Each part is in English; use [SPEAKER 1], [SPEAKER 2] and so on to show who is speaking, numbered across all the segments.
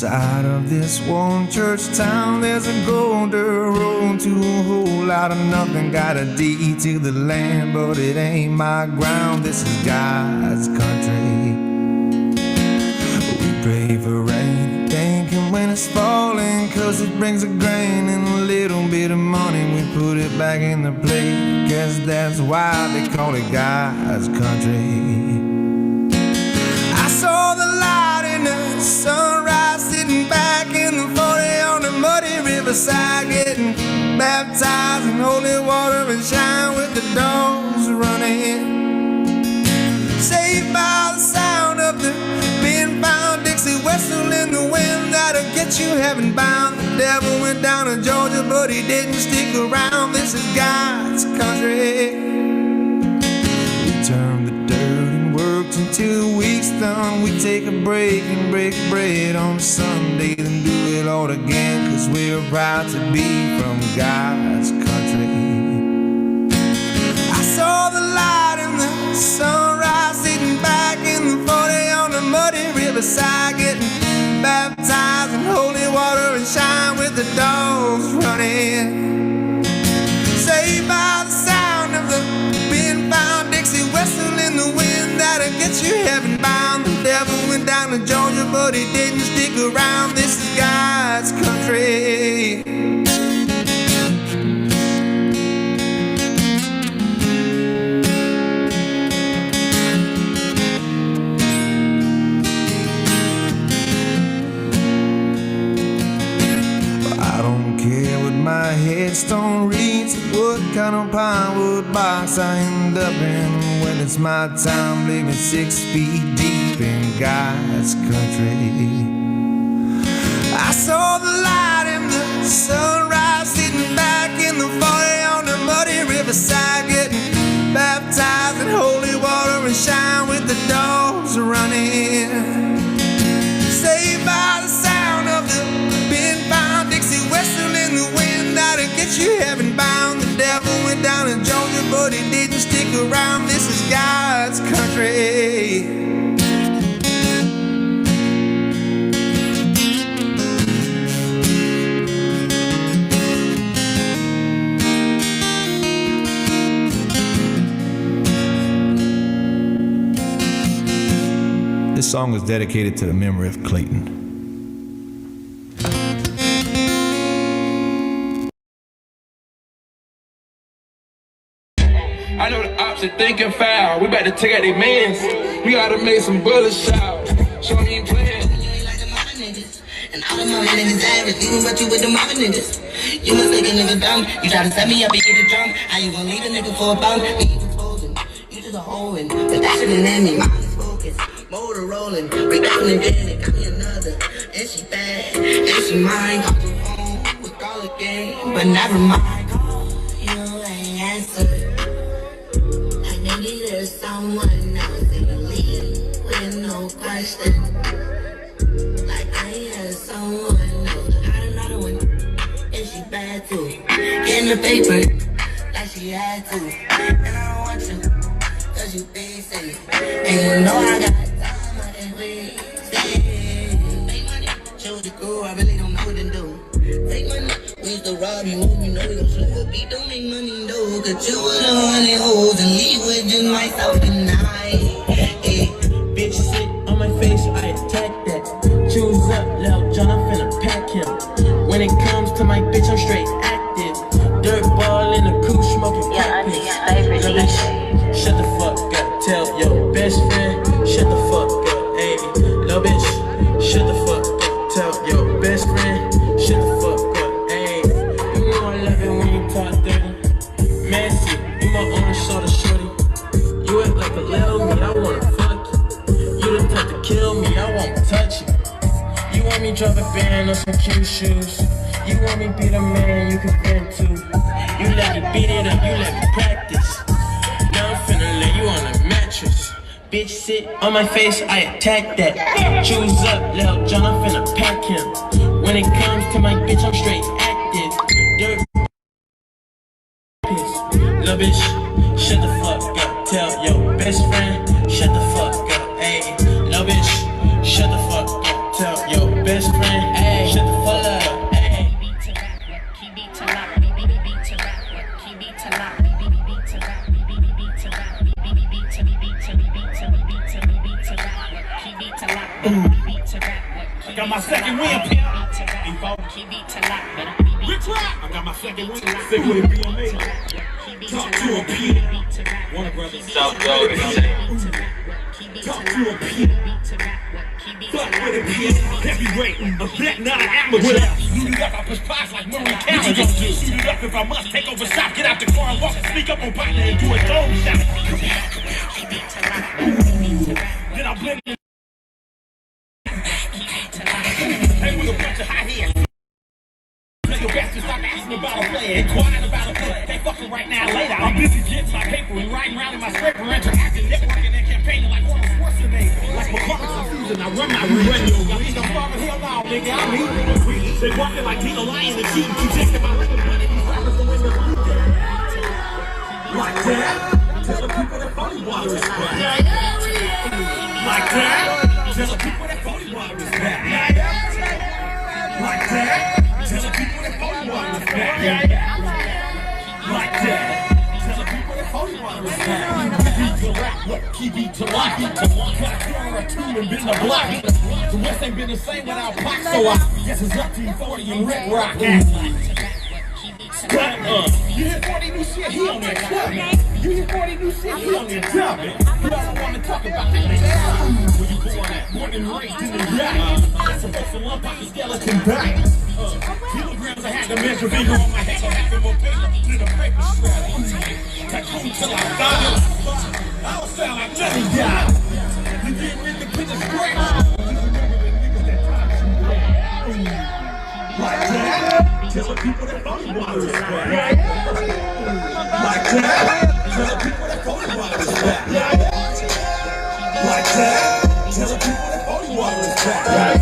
[SPEAKER 1] side of this one church town, there's a golden road to a whole lot of nothing. Got a deed to the land, but it ain't my ground. This is God's country. We pray for rain, thinking when it's falling, 'cause it brings a grain and a little bit of money. We put it back in the plate, guess that's why they call it God's country. I saw the light in the sunrise, sitting back in the 40 on the muddy riverside, getting baptized in holy water and shine with the dogs running. Saved by the sound of the being found Dixie whistle in the wind that'll get you heaven bound. The devil went down to Georgia, but he didn't stick around. This is God's country. We turned the dirt and worked in 2 weeks done. We take a break and break bread on Sunday, then do it all again, 'cause we're proud to be from God's country. I saw the light in the sunrise, sitting back in the 40 on the muddy riverside, getting baptized in holy water and shine with the dogs running. Saved by the sound of the being found Dixie whistle in the wind that'll get you heaven bound. The devil went down to Georgia, but he didn't stick around. This is God's country. My headstone reads what kind of pine wood box I end up in when it's my time living 6 feet deep in God's country. I saw the light in the sunrise, sitting back in the 40 on the muddy riverside, getting baptized in holy water and shine with the dogs running. Saved by the sound of the being found Dixie whistle in the wind that'll get you heaven bound. The devil went down to Georgia, but he didn't stick around. This is God's country.
[SPEAKER 2] This song was dedicated to the memory of Clayton.
[SPEAKER 3] I know the ops are thinking foul. We about to take out their mans. We gotta make some bullets shout. Show me playing.
[SPEAKER 4] You ain't like the mother niggas. And all the mother niggas average. Even but you with the mother niggas. You must make a nigga dumb. You try to set me up and get it drunk. How you gonna leave a nigga for a bum? Me exposing. You just a hoeing. But that shit ain't in me. Mine is focused. Motor rolling. Break down and then it got me another. And she bad. And she mine. Call the phone. We call again. But never mind. You ain't answer. Maybe there's someone else in the lead with no question. Like I had someone else. I got another one, and she bad too. Get in the paper, like she had to. And I don't want you, 'cause you busy. And you know I got time, I can't wait. Make money, show the girl, I really don't know what to do. Take money, we used to rob you, you know we gon' shoot up. We don't make money, no, 'cause you were the honey hoes and leave with just myself tonight. Hey.
[SPEAKER 5] Bitch sit on my face, I attack that. Choose up, Lil John, I'm finna pack him. When it comes to my bitch, I'm straight active. Dirt ball in the coupe, smoking crack piss. Shut the fuck up, tell your best friend. Shut the fuck up, ayy. Lil bitch, shut the fuck up, tell your best friend. Shut the fuck up, ayy. You know I love it when you talk dirty. Messy, you my only shoulder shorty. You act like a little me, I wanna fuck you. You the type to kill me, I won't touch you. You want me drop a band on some cute shoes. You want me be the man you can vent to. You let me beat it up, you let me practice. Now I'm finna lay you on a mattress. Bitch sit on my face, I attack that. Choose up, Lil John, I'm finna pack him. When it comes to my bitch, I'm straight active. Dirt piss. Lil bitch, shut the fuck up. Tell your best friend, shut the fuck up. Ayy, lil bitch, shut the fuck up. Tell your best friend,
[SPEAKER 6] Rich Rock. I got my second one. Sick with it, BMA. Talk to a P. Warner Brothers. South Road. Talk to a P. Fuck with a P. Heavyweight. A vet, not an amateur. Shoot it up, I push pies like Maroon County. Shoot it up if I must. Take over shop. Get out the car and walk and sneak up on partner and do a dome shot. Then I'll blend in. Hey, with a bunch of high heels. Play your best to stop asking about a player. Ain't quiet about a player. They fucking right now later. I'm busy getting my paper and riding around in my scraper, interacting, networking, and campaigning like Arnold Schwarzenegger. Like McCarthy's confusing, I run my radio. Y'all ain't no father, hell no, nigga. I'm here. They walking like Tina Lion and cheating. Projecting my liquor money. These rappers go in the like that. Tell the people that phony water is back. Like that. Tell the people that phony water is back. Like that. Tell the people that phony water is back. Like that. Tell the people that phony water is back. Keep to rap, what? Keep it to lock. Got a corner or two and been the block. The West ain't been the same without Pac, so I guess it's up to 40 and Red Rock. You hear 40 new shit, he on there clubbing. You hear 40 new shit, he on there dubbing. You don't want to talk about that nigga. Where you going at? Born and raised in the yard. That's supposed to lump out the skeleton back. Kilograms I had to measure bigger on my head. So having more paper than a paper strap. Take home till I die. I don't sound like Johnny Guy. You getting in the picture straight. Like that. Tell the people that phony water is back. Like that. Tell the people that phony water is back. Like that. Tell the people that phony water is back.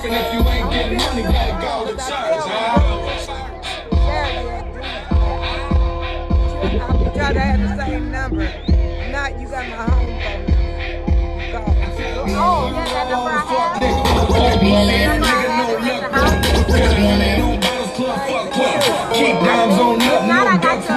[SPEAKER 6] If you ain't getting money, gotta go to church.
[SPEAKER 7] I'm trying to have the same number. Not you got my home phone. Oh, that's that number I have.
[SPEAKER 1] Keep dimes on up, no ducks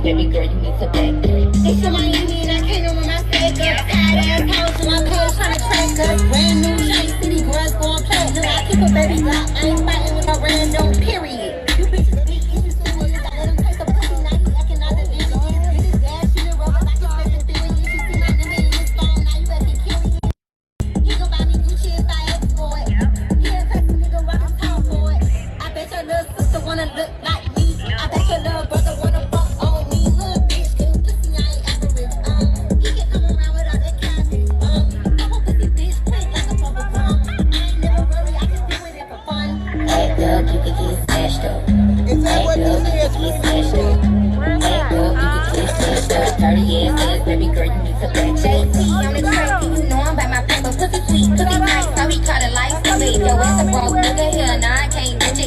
[SPEAKER 4] baby girl, you need to back. It's in Miami and I can't know where my fake up. Tired ass hoes in my clothes trying to track us. Brand new shiny city girls going platinum. I keep a baby block, I ain't fighting with a random period. You bitches big issues to me. I let them take the pussy, now he acting all the vision. Bitches dash in the road, like it's freaking theory. You see my name in his phone, now you better kill me. He gon' buy me Gucci if I ask for it. He a crazy nigga rockin' town for it. I bet your little sister wanna look like me. I bet your little brother wanna fuck on me. Little bitch, cause pussy I ain't average. He can come around with all that kindness. I'm a pussy bitch, quick like a bubble gum. I ain't never worry, I can stick with it for fun. Act up, you can get smashed up.
[SPEAKER 7] Is that what this is?
[SPEAKER 4] Act up, you can get smashed up. 30 years ass, baby girl, you need to back. JC on the track, you know I'm by my paper. Pussy sweet, pussy nice, so he caught a life. So leave your ass a broke nigga here, nah I can't bitch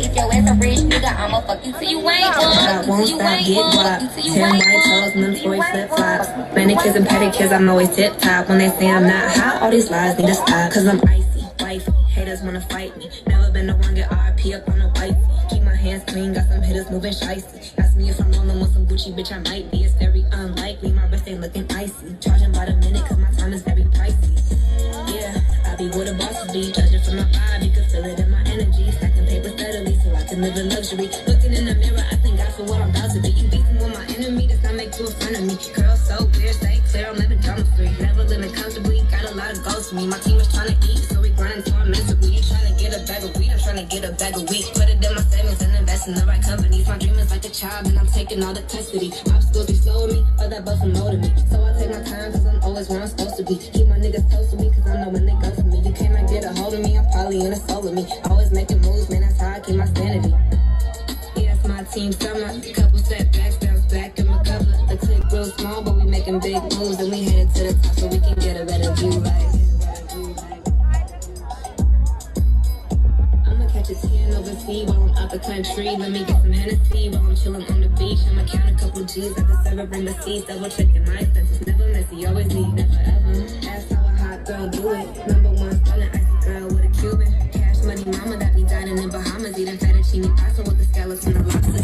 [SPEAKER 8] Until you ain't one. I won't stop, get guap. 10 white toes, them toy flip flops. Manicures and pedicures, I'm always tip top. When they say I'm not hot, all these lies need to stop. Cause I'm icy, wifey. Haters wanna fight me. Never been the one get RP up on the white. Keep my hands clean, got some hitters moving shicey. Ask me if I'm rolling with some Gucci, bitch, I might be. It's very unlikely, my wrist ain't looking icy. Charging by the minute, cause my time is very pricey. Yeah, I be where the bosses be. Judging from my vibe, you can feel it in my energy. Stacking paper steadily so I can live in luxury. Looking in the mirror, I thank God for what I'm about to be. You beefing with my enemy, does not make you a friend of me. Girl, so weird, stay clear, I'm living drama free. Never living comfortably, got a lot of goals for me. My team is trying to eat, so we grinding so I'm miserable. You trying to get a bag of weed, I'm trying to get a bag of wheat. Put it in my savings and invest in the right companies. My dream is like a child, and I'm taking all the custody. Obstacles be slow with me, but that buffer motor me. So I take my time, cause I'm always where I'm supposed to be. Keep my niggas close to me, cause I know when they go for me. You cannot get a hold of me, I'm probably in a soul with me. Always making moves, man, that's how I keep my sanity. Yeah, it's my team summer. Couple setbacks, bounce back in my cover. The clip real small, but we making big moves. And we headed to the top so we can get a better view, right? I'ma catch a 10 overseas while I'm out the country. Let me get some Hennessy while I'm chilling on the beach. I'ma count a couple G's like the server, bring the seats. Double checking my expenses, never messy, always neat, never ever. Ask how a hot girl do it. Number one, stunning icy girl with a Cuban. Cash money mama that be dining in Bahamas, eating fettuccine pasta with the scallops and the lobster.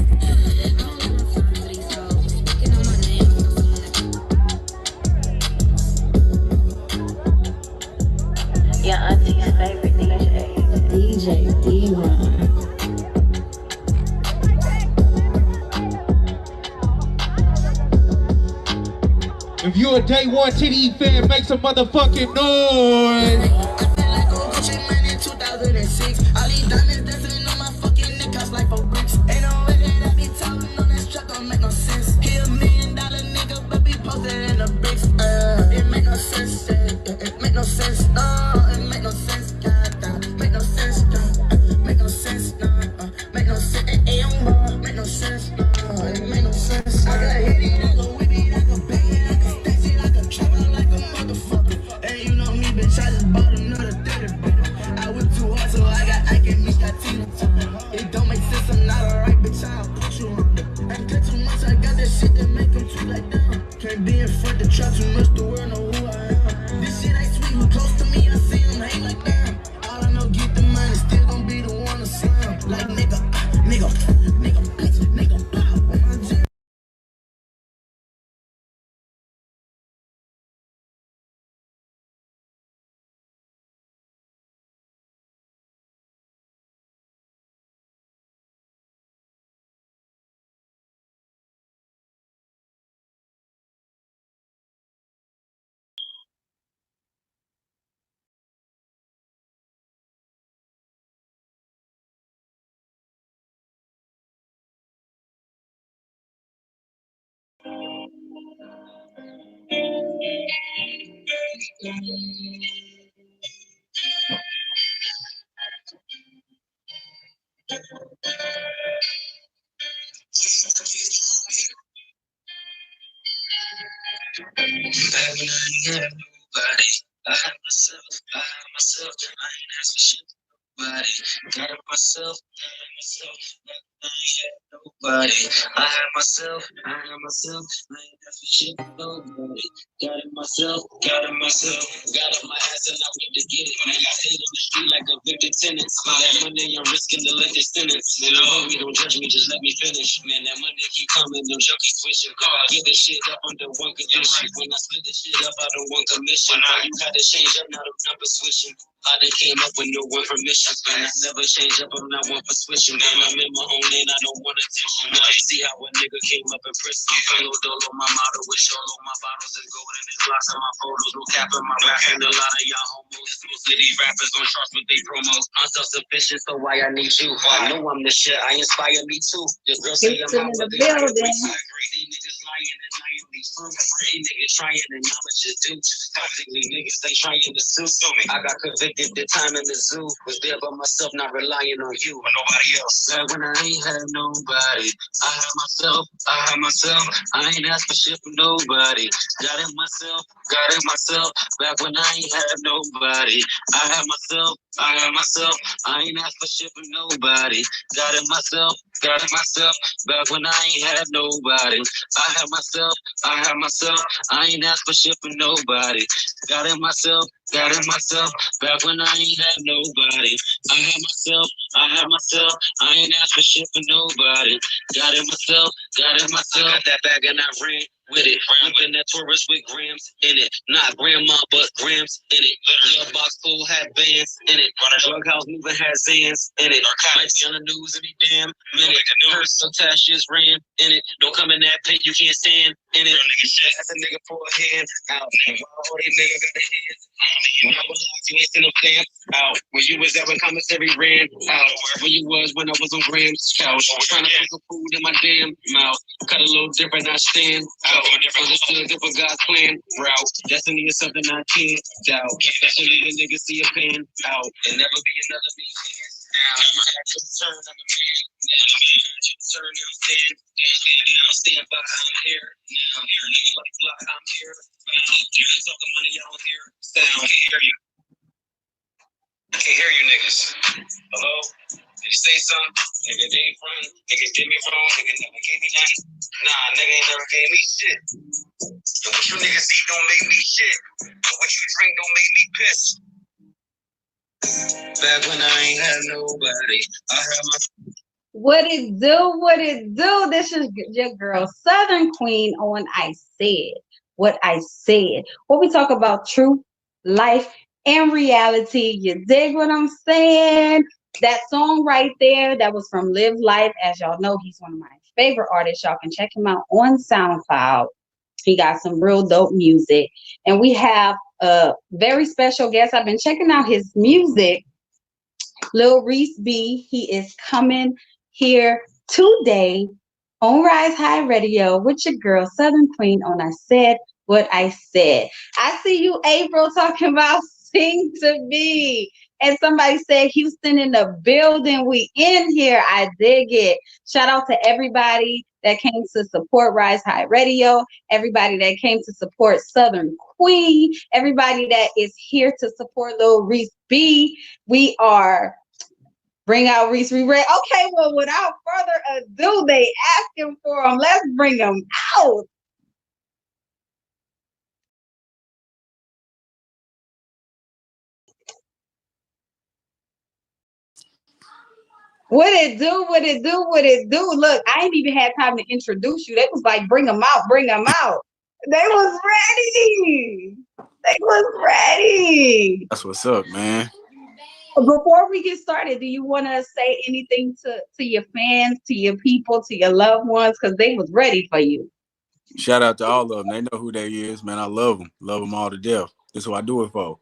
[SPEAKER 8] Your auntie's favorite DJ D-Ron.
[SPEAKER 9] If you're a day one TDE fan, make some motherfucking noise.
[SPEAKER 4] All these diamonds dancing on my fucking neck, I was like for bricks. Ain't no way that I be talking on that strap, don't make no sense. He $1 million nigga, but be posted in the bricks. It make no sense, it make no sense, it make no sense, make no sense, make no sense, make no sense, make no sense, it make no sense. I got hit it, I go whip it, I go bang it, I go stash it, I go travel like a motherfucker. And you know me, bitch, I just bought another 30, I was too hard, so I can miss that Tina time. It don't make sense, I'm not alright, bitch, I'll put you on the. I got too much, I got that shit that make them too like down. Can't be in front to try too much, the world know who I am. This shit ain't sweet, who close to me, I see him hate like that. All I know, get the money, still gon' be the one to slam. Like nigga, bitch, nigga, pow.
[SPEAKER 10] Back when I ain't had nobody, I had myself, I ain't asked for shit from nobody. Got it myself, back when I ain't had nobody. I had myself, I ain't asked for shit from nobody. Got it myself, got it my ass and I went to get it. Man, I stayed on the street like a victim tenant. That money I'm risking to live this sentence. You know, we don't judge me, just let me finish. Man, that money keep coming, them junkies switching. Get this shit up under one condition. When I split this shit up out of one commission, you had to change up, now the numbers switching. I done came up with no one permission, man. I never change up, I'm not one for switching, man. I'm in my own lane, I don't want attention. Now you see how a nigga came up in prison. Follow Dolo, my motto with Sholo, my bottles and gold in his blocks and my photos. No cap in my rapping, a lot of y'all homos. Most of these rappers don't trust with they promos. I'm self-sufficient, so why I need you? I know I'm the shit, I inspire me too. Your girl say I'm out, but they I agree. These niggas lying and I am these fruit. These niggas trying and I'm just do. Toxically niggas ain't trying to sue. I got convicted the time in the zoo. Was there by myself, not relying on you or nobody else. Back when I ain't had nobody, I had myself. I ain't asked for shit from nobody. Got it myself. Back when I ain't had nobody, I had myself. I ain't asked for shit from nobody. Got it myself. got it myself. Back when I ain't had nobody. I had myself, I ain't asked for shit from nobody. Got it myself, back when I ain't had nobody. I had myself, I ain't asked for shit for nobody. Got it myself, I got that bag and I ran with it. Looking at tourists with grams in it. Not grandma, but grams in it. Little box full had bands in it. Drug house moving had Zans in it. Might be on the news every damn minute. Curse so Tash just ran in it. Don't come in that pit, you can't stand in it. That's a nigga pull a hand out. All these niggas got their hands. When I was lost, you ain't seen no stamps out. When you was out when commissary ran out. When you was when I was on Graham's couch. Trying to put some food in my damn mouth. Cut a little different, I stand out. Understood different God's plan route. Destiny is something I can't doubt. Especially the niggas see a pan out. And never be another me hands down. I had to turn, I'm a man now. I had to turn, I'm stand down. Stand by, I'm here now. Niggas like fly, I'm here. You can talk the money, I don't hear sound. I can't hear you. I can't hear you niggas. Hello? They say something, nigga, they ain't front. Niggas did me wrong, nigga never gave me nothing. Nah, nigga ain't never gave me shit. And what you niggas eat don't make me shit. And what you drink don't make me piss. Back when I ain't had nobody, I had my.
[SPEAKER 11] What it do? What it do? This is your girl, Southern Queen, on I Said What I Said. What we talk about truth, life, and reality. You dig what I'm saying? That song right there, that was from Live Life. As y'all know, he's one of my favorite artists. Y'all can check him out on SoundCloud. He got some real dope music. And we have a very special guest. I've been checking out his music. Lil Reese B. He is coming here today on Rise High Radio with your girl, Southern Queen, on I Said What I Said. I see you, April, talking about Sing to Me. And somebody said Houston in the building. We in here. I dig it. Shout out to everybody that came to support Rise High Radio, everybody that came to support Southern Queen, everybody that is here to support Lil Reese B. We are bring out Reese Ray. Okay, well, without further ado, they asking for him. Let's bring him out. What it do? What it do? What it do? Look, I ain't even had time to introduce you. They was like, bring them out, bring them out. They was ready. They was ready.
[SPEAKER 12] That's what's up, man.
[SPEAKER 11] Before we get started, do you want to say anything to your fans, to your people, to your loved ones? Because they was ready for you.
[SPEAKER 12] Shout out to all of them. They know who they is, man. I love them. Love them all to death. That's what I do it for.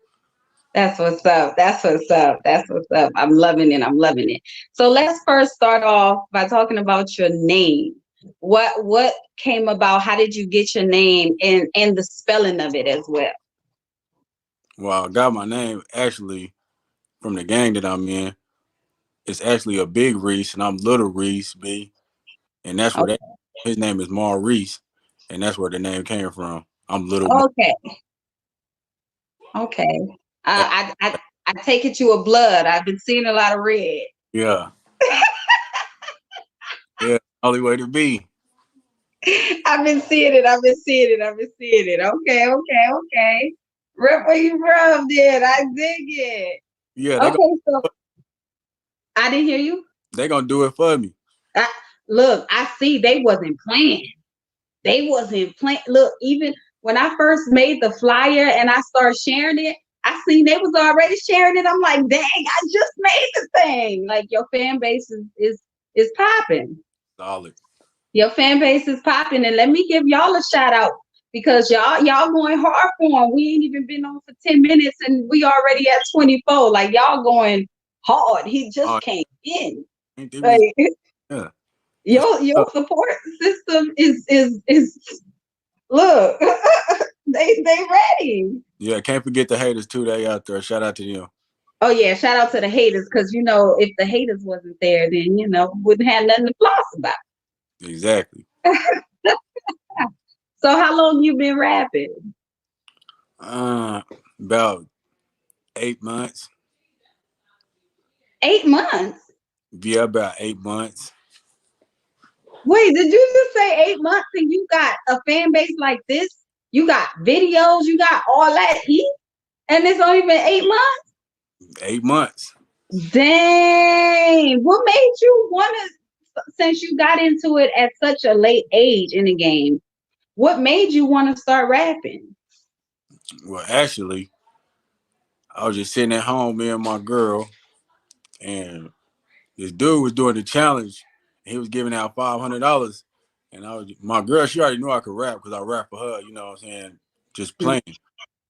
[SPEAKER 11] That's what's up. That's what's up. That's what's up. I'm loving it. I'm loving it. So let's first start off by talking about your name. What came about? How did you get your name and the spelling of it as well?
[SPEAKER 12] Well, I got my name actually from the gang that I'm in. It's actually a big Reese, and I'm Little Reese B. And that's where his name is Maurice, and that's where the name came from. I'm Little.
[SPEAKER 11] Okay. Okay. I take it you a blood. I've been seeing a lot of red.
[SPEAKER 12] Yeah. Yeah, only way to be.
[SPEAKER 11] I've been seeing it. Okay. Rip, where you from, then? I dig it.
[SPEAKER 12] Yeah.
[SPEAKER 11] Okay, so I didn't hear you.
[SPEAKER 12] They gonna do it for me.
[SPEAKER 11] Look, I see they wasn't playing. Look, even when I first made the flyer and I started sharing it, I seen they was already sharing it. I'm like, dang, I just made the thing. Like, your fan base is popping.
[SPEAKER 12] Solid.
[SPEAKER 11] Your fan base is popping, and let me give y'all a shout out because y'all going hard for him. We ain't even been on for 10 minutes, and we already at 24. Like, y'all going hard. He just came in. Like,
[SPEAKER 12] yeah.
[SPEAKER 11] Your support system is look. they ready.
[SPEAKER 12] Yeah, can't forget the haters too. They out there. Shout out to them.
[SPEAKER 11] Oh yeah, shout out to the haters, because if the haters wasn't there, then wouldn't have nothing to floss about.
[SPEAKER 12] Exactly.
[SPEAKER 11] So how long you been rapping?
[SPEAKER 12] About 8 months.
[SPEAKER 11] 8 months?
[SPEAKER 12] Yeah, about 8 months.
[SPEAKER 11] Wait, did you just say 8 months and you got a fan base like this? You got videos, you got all that heat, and it's only been 8 months?
[SPEAKER 12] 8 months.
[SPEAKER 11] Dang. What made you want to, since you got into it at such a late age in the game, what made you want to start rapping?
[SPEAKER 12] Well, actually, I was just sitting at home, me and my girl, and this dude was doing the challenge. And he was giving out $500, and my girl, she already knew I could rap because I rap for her. You know what I'm saying? Just playing.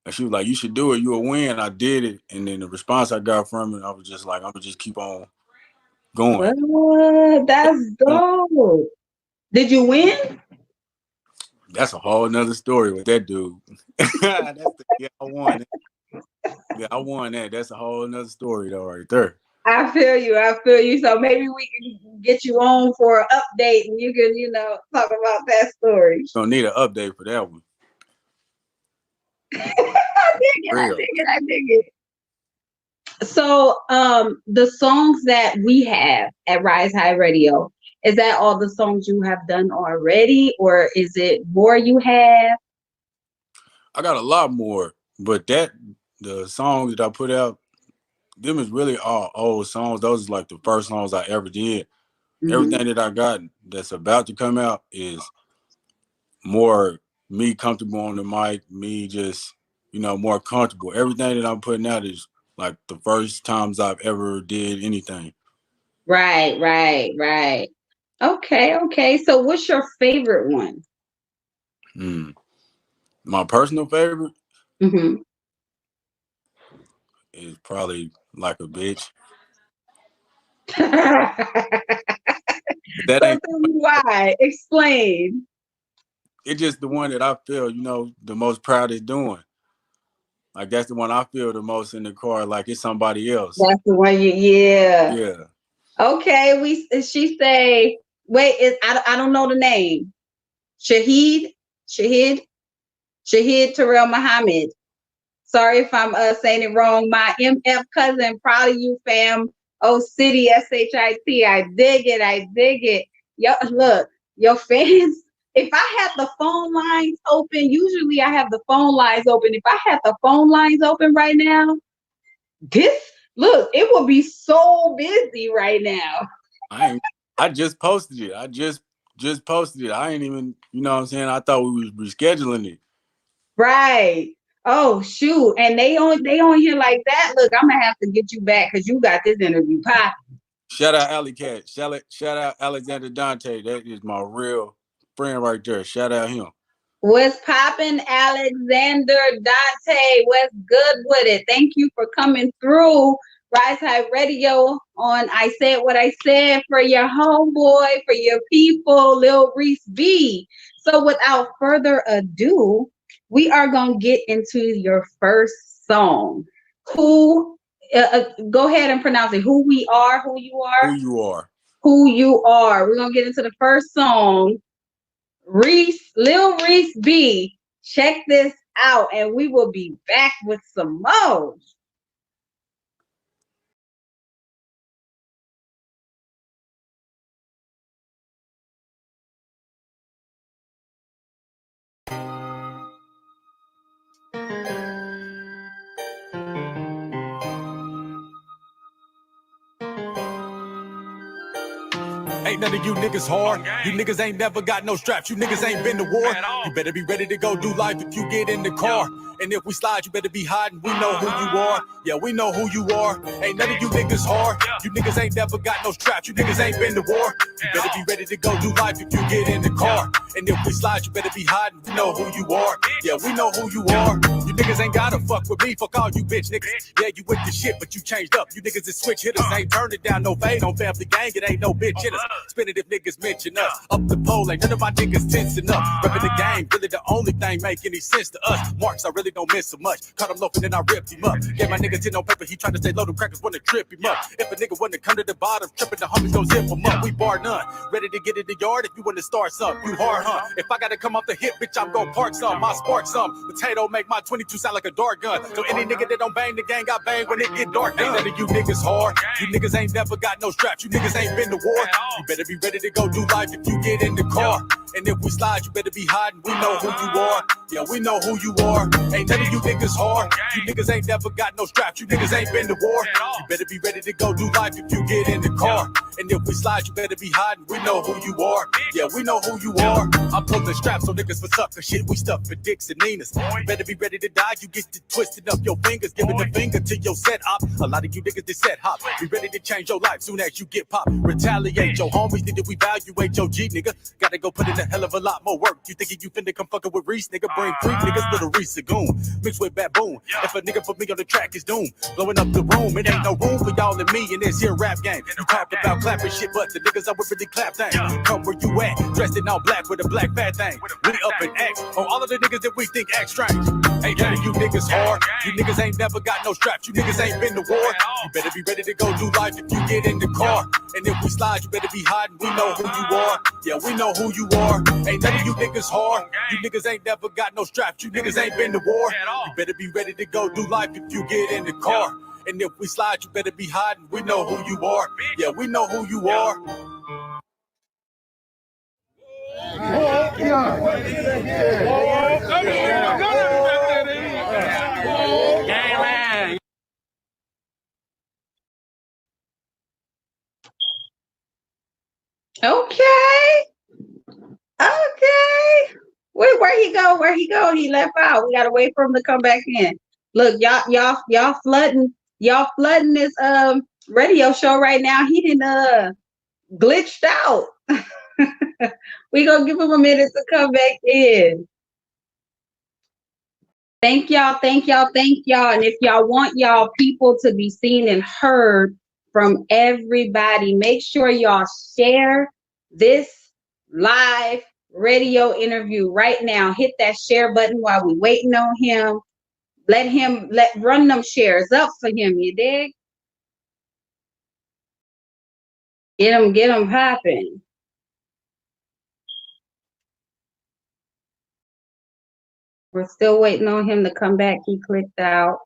[SPEAKER 12] And she was like, "You should do it. You'll win." I did it, and then the response I got from it, I was just like, "I'm gonna just keep on going."
[SPEAKER 11] What? That's dope. Did you win?
[SPEAKER 12] That's a whole nother story with that dude. I won. Yeah, I won that. That's a whole nother story though, right there.
[SPEAKER 11] I feel you. So maybe we can get you on for an update and you can, talk about that story.
[SPEAKER 12] Don't need an update for that one.
[SPEAKER 11] I dig it. So the songs that we have at Rise High Radio, is that all the songs you have done already, or is it more you have?
[SPEAKER 12] I got a lot more, but the songs that I put out, them is really all old songs. Those is like the first songs I ever did. Mm-hmm. Everything that I got that's about to come out is more me comfortable on the mic, me just, more comfortable. Everything that I'm putting out is like the first times I've ever did anything.
[SPEAKER 11] Right. Okay. So what's your favorite one?
[SPEAKER 12] My personal favorite
[SPEAKER 11] is
[SPEAKER 12] probably Like a Bitch.
[SPEAKER 11] That ain't why. Explain.
[SPEAKER 12] It's just the one that I feel, the most proud of doing. Like that's the one I feel the most in the car, like it's somebody else.
[SPEAKER 11] That's the one yeah.
[SPEAKER 12] Yeah.
[SPEAKER 11] Okay, she say, wait, I don't know the name. Shahid Terrell Muhammad. Sorry if I'm saying it wrong. My MF cousin, proud of you, fam. Oh, City SHIT. I dig it. Yo, look, your fans. If I had the phone lines open, usually I have the phone lines open. If I had the phone lines open right now, it would be so busy right now.
[SPEAKER 12] I just posted it. I just posted it. I ain't even, you know what I'm saying? I thought we was rescheduling it.
[SPEAKER 11] Right. Oh shoot. And they on here like that. Look, I'm gonna have to get you back because you got this interview popping.
[SPEAKER 12] Shout out Alley Cat. Shout out Alexander Dante. That is my real friend right there. Shout out him.
[SPEAKER 11] What's popping, Alexander Dante? What's good with it? Thank you for coming through Rise High Radio on I Said What I Said for your homeboy, for your people, Lil Reese B. So without further ado, we are going to get into your first song. Go ahead and pronounce it. Who We Are, Who You Are.
[SPEAKER 12] Who You Are.
[SPEAKER 11] Who You Are. We're going to get into the first song. Lil Reese B. Check this out, and we will be back with some more.
[SPEAKER 6] Ain't none of you niggas hard. You niggas ain't never got no straps. You niggas ain't been to war. You better be ready to go do life if you get in the car. And if we slide, you better be hiding. We know who you are. Yeah, we know who you are. Ain't none of you niggas hard. You niggas ain't never got no straps. You niggas ain't been to war. You better be ready to go do life if you get in the car. And if we slide, you better be hiding. We know who you are. Yeah, we know who you are. You niggas ain't gotta fuck with me. Fuck all you bitch niggas. Yeah, you with the shit, but you changed up. You niggas is switch hitters. Ain't turning down no fade on Family Gang. It ain't no bitch hitters. Spin it if niggas mention us. Up the pole, ain't none of my niggas tensing up. Reppin' the game, really the only thing make any sense to us. Marks, I really don't miss so much. Caught him loafing and I ripped him up. Gave my nigga 10 on paper, he tried to stay low, them crackers wanna trip him up. If a nigga wanna come to the bottom, tripping the homies gon' zip him up. We bar none.
[SPEAKER 13] none. Ready to get in the yard if you want to start something. You hard, huh? If I gotta come off the hip, bitch, I'm gonna park some. I spark some. Potato make my 22 sound like a dart gun. So any nigga that don't bang the gang, I bang when it get dark. Ain't none of you niggas hard. You niggas ain't never got no straps. You niggas ain't been to war. You better be ready to go do life if you get in the car. And if we slide, you better be hiding. We know who you are. Yeah, we know who you are. Ain't none of you niggas hard. You niggas ain't never got no straps. You niggas ain't been to war. You better be ready to go do life if you get in the car. And if we slide, you better be hiding. We know who you are. Yeah, we know who you are. I'm pulling straps on niggas for sucker shit. We stuff for dicks and Ninas. You better be ready to die. You get to twisting up your fingers, giving the finger to your set op. A lot of you niggas that set hop. Be ready to change your life soon as you get popped. Retaliate your homies. Need to evaluate your G, nigga. Gotta go put in a hell of a lot more work. You thinking you finna come fucking with Reese, nigga? Bring 3 niggas, little Reese a goon. Mixed with baboon. If a nigga put me on the track, is doomed. Blowing up the room. It ain't no room for y'all and me in this here rap game. You talk about clapping shit, but the niggas I would really clap things. Come where you at, dressed in all black with a black fat thing. We up and act on all of the niggas that we think act strange. Ain't none of you niggas hard. You niggas ain't never got no straps. You niggas ain't been to war. You better be ready to go do life if you get in the car. And if we slide, you better be hiding. We know who you are. Yeah, we know who you are. Ain't none of you niggas hard. You niggas ain't never got no straps. You niggas ain't been to war. You better be ready to go do life if you get in the car. And if we slide, you better be hiding. We know who you are. Yeah, we know who you are.
[SPEAKER 11] Okay. Wait, where he go? Where he go? He left out. We gotta wait for him to come back in. Look, y'all flooding this radio show right now. He didn't glitched out. We gonna give him a minute to come back in. Thank y'all. And if y'all want y'all people to be seen and heard from everybody, make sure y'all share this live radio interview right now. Hit that share button while we waiting on him. Run them shares up for him, you dig? Get them popping. We're still waiting on him to come back. He clicked out.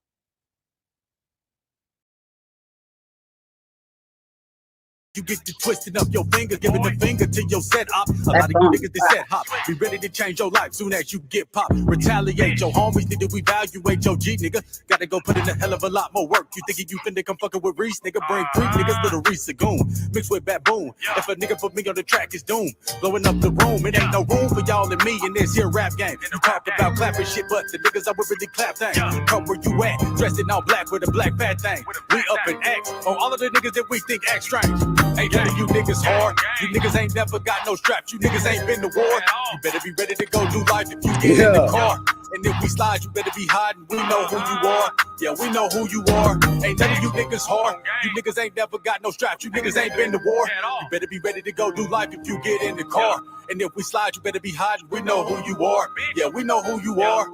[SPEAKER 13] You get to twisting up your finger, giving the finger to your set op. A lot of you niggas that set hop. Be ready to change your life soon as you get popped. Retaliate your homies, need to evaluate your G, nigga. Gotta go put in a hell of a lot more work. You thinking you finna come fucking with Reese, nigga? Bring 3 niggas, little Reese a goon. Mixed with baboon. If a nigga put me on the track, is doomed. Blowing up the room. It ain't no room for y'all and me in this here rap game. You talk about clapping shit, but the niggas I would really clap things. Come where you at, dressed in all black with a black fat thing. We up and act on all of the niggas that we think act strange. Ain't none of you niggas hard. You niggas ain't never got no straps. You niggas ain't been to war. You better be ready to go do life if you get in the car. And if we slide, you better be hiding. We know who you are. Yeah, we know who you are. Ain't none of you niggas hard. You niggas ain't never got no straps. You niggas ain't been to war. You better be ready to go do life if you get in the car. And if we slide, you better be hiding. We know who you are. Yeah, we know who you are.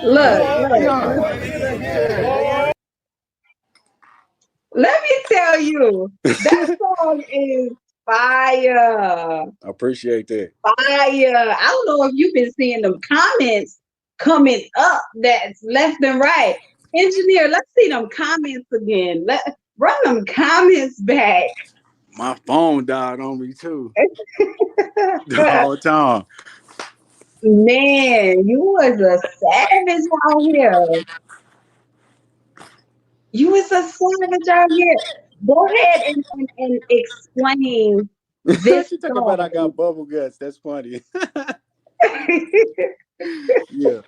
[SPEAKER 11] Look. Let me tell you, that song is fire.
[SPEAKER 12] I appreciate that.
[SPEAKER 11] Fire. I don't know if you've been seeing them comments coming up that's left and right. Engineer, let's see them comments again. Run them comments back.
[SPEAKER 12] My phone died on me too. The whole time.
[SPEAKER 11] Man, you was a savage out here. You was a savage out here. Go ahead and explain this.
[SPEAKER 12] She talking about I got bubble guts. That's funny. Yeah.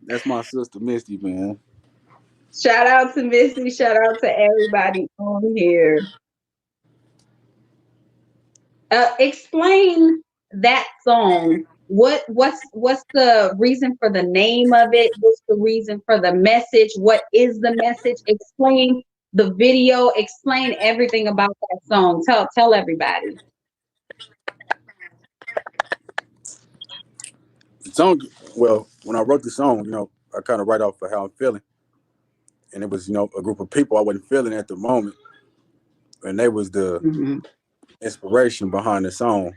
[SPEAKER 12] That's my sister Misty, man.
[SPEAKER 11] Shout out to Misty. Shout out to everybody on here. Explain that song. What's the reason for the name of it? What's the reason for the message? What is the message? Explain the video. Explain everything about that song. Tell everybody.
[SPEAKER 12] The song, well, when I wrote the song, I kind of write off for how I'm feeling. And it was, a group of people I wasn't feeling at the moment. and they was the inspiration behind the song.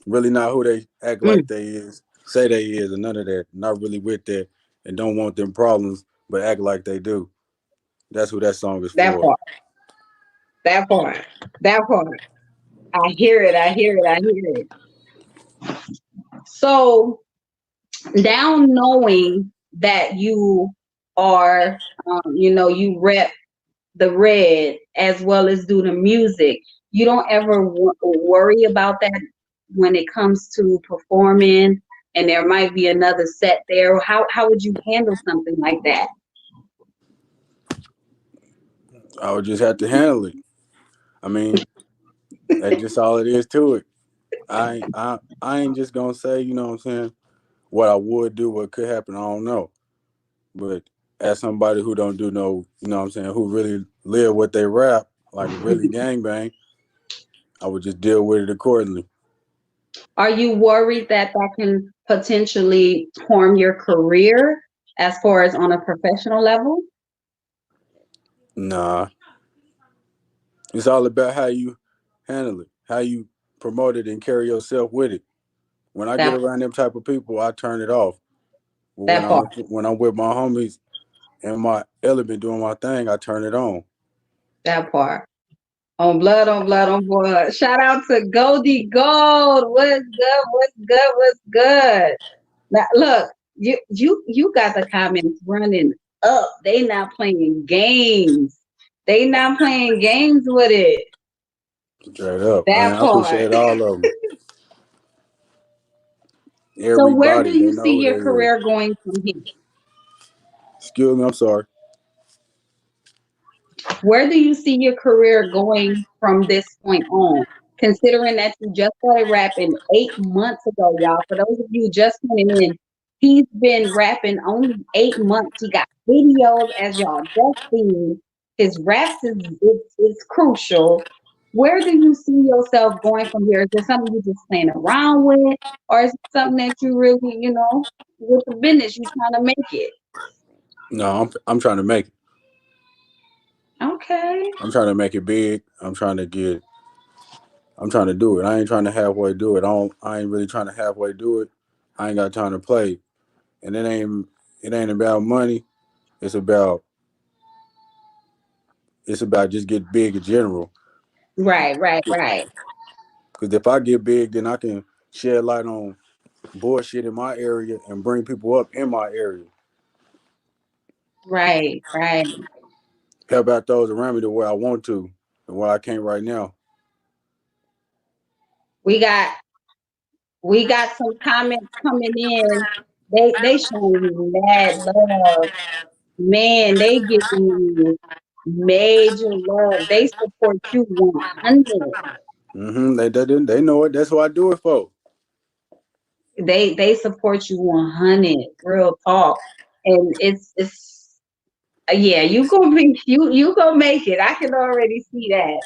[SPEAKER 12] Really not who they act like they is, say they is, and none of that. Not really with that, and don't want them problems, but act like they do. That's who that song is
[SPEAKER 11] That
[SPEAKER 12] for.
[SPEAKER 11] part. That part. That part. I hear it. I hear it. I hear it. So now knowing that you are, you rep the red as well as do the music, you don't ever worry about that when it comes to performing and there might be another set there. How would you handle something like that?
[SPEAKER 12] I would just have to handle it. I mean, that's just all it is to it. I ain't just gonna say, you know what I'm saying, what I would do, what could happen, I don't know. But as somebody who don't do no, you know what I'm saying, who really live what they rap, like really gangbang, I would just deal with it accordingly.
[SPEAKER 11] Are you worried that can potentially harm your career as far as on a professional level?
[SPEAKER 12] Nah. It's all about how you handle it, how you promote it and carry yourself with it. When I get around them type of people, I turn it off. But when I'm with my homies and my element doing my thing, I turn it on.
[SPEAKER 11] That part. On blood, on blood, on blood. Shout out to Goldie Gold. What's good? What's good? What's good? Now look, you got the comments running up. They not playing games. They not playing games with it.
[SPEAKER 12] Straight up.
[SPEAKER 11] That
[SPEAKER 12] I appreciate all of them.
[SPEAKER 11] So where do you see your career going from here?
[SPEAKER 12] Excuse me, I'm sorry.
[SPEAKER 11] Where do you see your career going from this point on? Considering that you just started rapping 8 months ago, y'all. For those of you just tuning in, he's been rapping only 8 months. He got videos, as y'all just seen. His raps is crucial. Where do you see yourself going from here? Is there something you just playing around with, or is it something that you really, with the business you trying to make it?
[SPEAKER 12] No, I'm trying to make it.
[SPEAKER 11] Okay.
[SPEAKER 12] I'm trying to make it big. I'm trying to do it. I ain't trying to halfway do it. I ain't really trying to halfway do it. I ain't got time to play. And it ain't about money. It's about just get big in general.
[SPEAKER 11] Right.
[SPEAKER 12] Because if I get big, then I can shed light on bullshit in my area and bring people up in my area.
[SPEAKER 11] Right.
[SPEAKER 12] Help out those around me the way I want to and where I can't right now.
[SPEAKER 11] We got some comments coming in. They showing you mad love. Man, they giving you major love. They support you 100.
[SPEAKER 12] They know it. That's what I do it for.
[SPEAKER 11] They support you 100. Real talk. And it's yeah, you gonna make it. I can already see that.